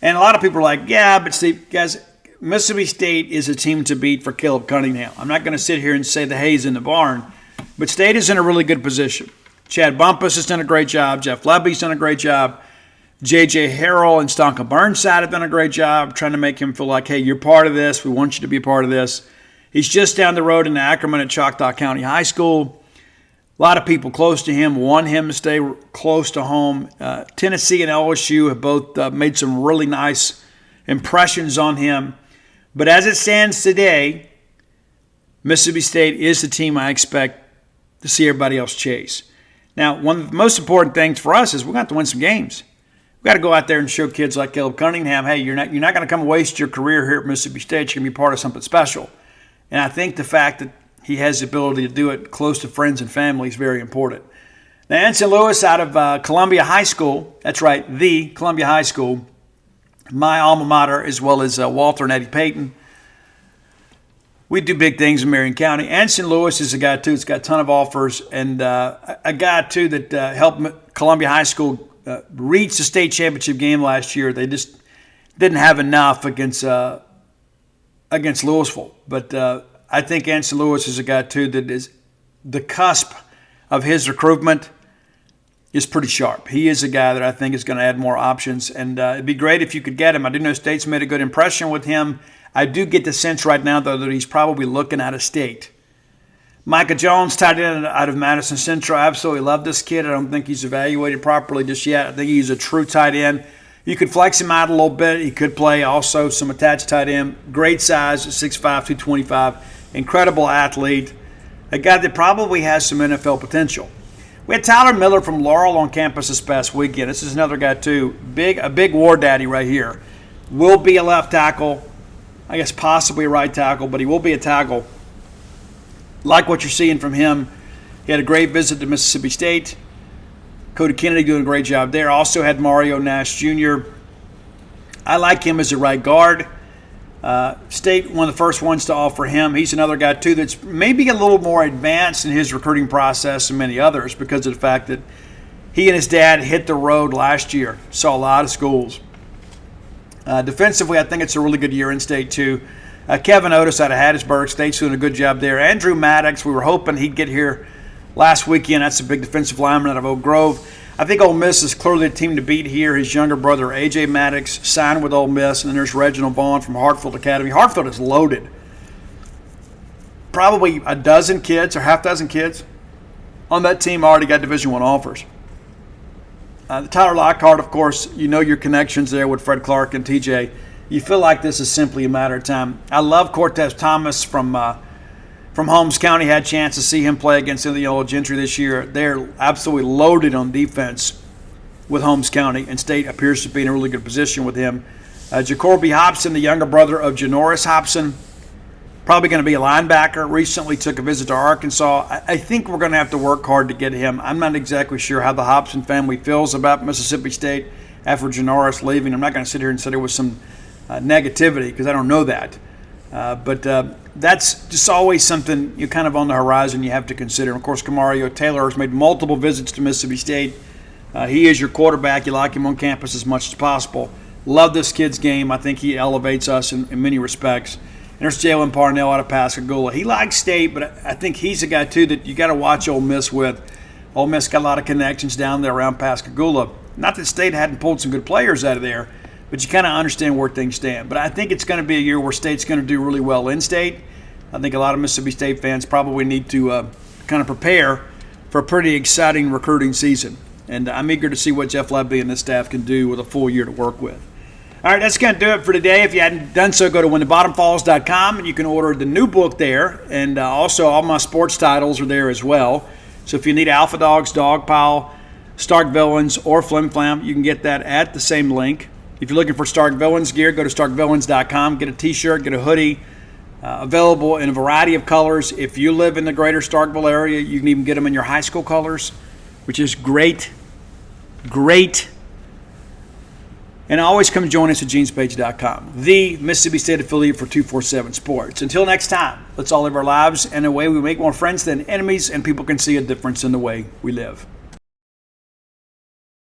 And a lot of people are like, yeah, but Steve, guys, Mississippi State is a team to beat for Caleb Cunningham. I'm not going to sit here and say the hay's in the barn. But State is in a really good position. Chad Bumpus has done a great job. Jeff Lebby's done a great job. J.J. Harrell and Stonka Burnside have done a great job trying to make him feel like, hey, you're part of this. We want you to be a part of this. He's just down the road in Ackerman at Choctaw County High School. A lot of people close to him want him to stay close to home. Tennessee and LSU have both made some really nice impressions on him. But as it stands today, Mississippi State is the team I expect to see everybody else chase. Now, one of the most important things for us is we're going to have to win some games. We've got to go out there and show kids like Caleb Cunningham, hey, you're not going to come waste your career here at Mississippi State. You're going to be part of something special. And I think the fact that he has the ability to do it close to friends and family is very important. Now, Anson Lewis out of Columbia High School, that's right, the Columbia High School, my alma mater, as well as Walter and Eddie Payton. We do big things in Marion County. Anson Lewis is a guy, too, that's got a ton of offers, and a guy, too, that helped Columbia High School reach the state championship game last year. They just didn't have enough against Louisville. But I think Anson Lewis is a guy, too, that is the cusp of his recruitment is pretty sharp. He is a guy that I think is going to add more options, and it'd be great if you could get him. I do know State's made a good impression with him. I do get the sense right now, though, that he's probably looking out of state. Micah Jones, tight end out of Madison Central. I absolutely love this kid. I don't think he's evaluated properly just yet. I think he's a true tight end. You could flex him out a little bit. He could play also some attached tight end. Great size, 6'5", 225. Incredible athlete. A guy that probably has some NFL potential. We had Tyler Miller from Laurel on campus this past weekend. This is another guy, too. A big war daddy right here. Will be a left tackle. I guess possibly a right tackle, but he will be a tackle. Like what you're seeing from him. He had a great visit to Mississippi State. Cody Kennedy doing a great job there. Also had Mario Nash Jr. I like him as a right guard. State, one of the first ones to offer him. He's another guy, too, that's maybe a little more advanced in his recruiting process than many others because of the fact that he and his dad hit the road last year. Saw a lot of schools. Defensively, I think it's a really good year in State, too. Kevin Otis out of Hattiesburg. State's doing a good job there. Andrew Maddox, we were hoping he'd get here last weekend. That's a big defensive lineman out of Oak Grove. I think Ole Miss is clearly the team to beat here. His younger brother, A.J. Maddox, signed with Ole Miss. And then there's Reginald Vaughn from Hartfield Academy. Hartfield is loaded. Probably a dozen kids or half dozen kids on that team already got Division I offers. The Tyler Lockhart, of course, you know your connections there with Fred Clark and TJ. You feel like this is simply a matter of time. I love Cortez Thomas from Holmes County. Had a chance to see him play against Indianola Gentry this year. They're absolutely loaded on defense with Holmes County, and State appears to be in a really good position with him. Jacoby Hobson, the younger brother of Janoris Hobson, probably going to be a linebacker. Recently took a visit to Arkansas. I think we're going to have to work hard to get him. I'm not exactly sure how the Hobson family feels about Mississippi State after Janoris leaving. I'm not going to sit here and say there was some negativity because I don't know that. But that's just always something you kind of on the horizon you have to consider. And of course, Kamario Taylor has made multiple visits to Mississippi State. He is your quarterback. You like him on campus as much as possible. Love this kid's game. I think he elevates us in many respects. And there's Jalen Parnell out of Pascagoula. He likes State, but I think he's a guy, too, that you got to watch Ole Miss with. Ole Miss got a lot of connections down there around Pascagoula. Not that State hadn't pulled some good players out of there, but you kind of understand where things stand. But I think it's going to be a year where State's going to do really well in State. I think a lot of Mississippi State fans probably need to kind of prepare for a pretty exciting recruiting season. And I'm eager to see what Jeff Lebby and his staff can do with a full year to work with. All right, that's going to do it for today. If you hadn't done so, go to whenthebottomfalls.com, and you can order the new book there. And also all my sports titles are there as well. So if you need Alpha Dogs, Dog Pile, Stark Villains, or Flim Flam, you can get that at the same link. If you're looking for Stark Villains gear, go to starkvillains.com. Get a T-shirt, get a hoodie, available in a variety of colors. If you live in the greater Starkville area, you can even get them in your high school colors, which is great. Great. And always come join us at genespage.com, the Mississippi State affiliate for 247 Sports. Until next time, let's all live our lives in a way we make more friends than enemies, and people can see a difference in the way we live.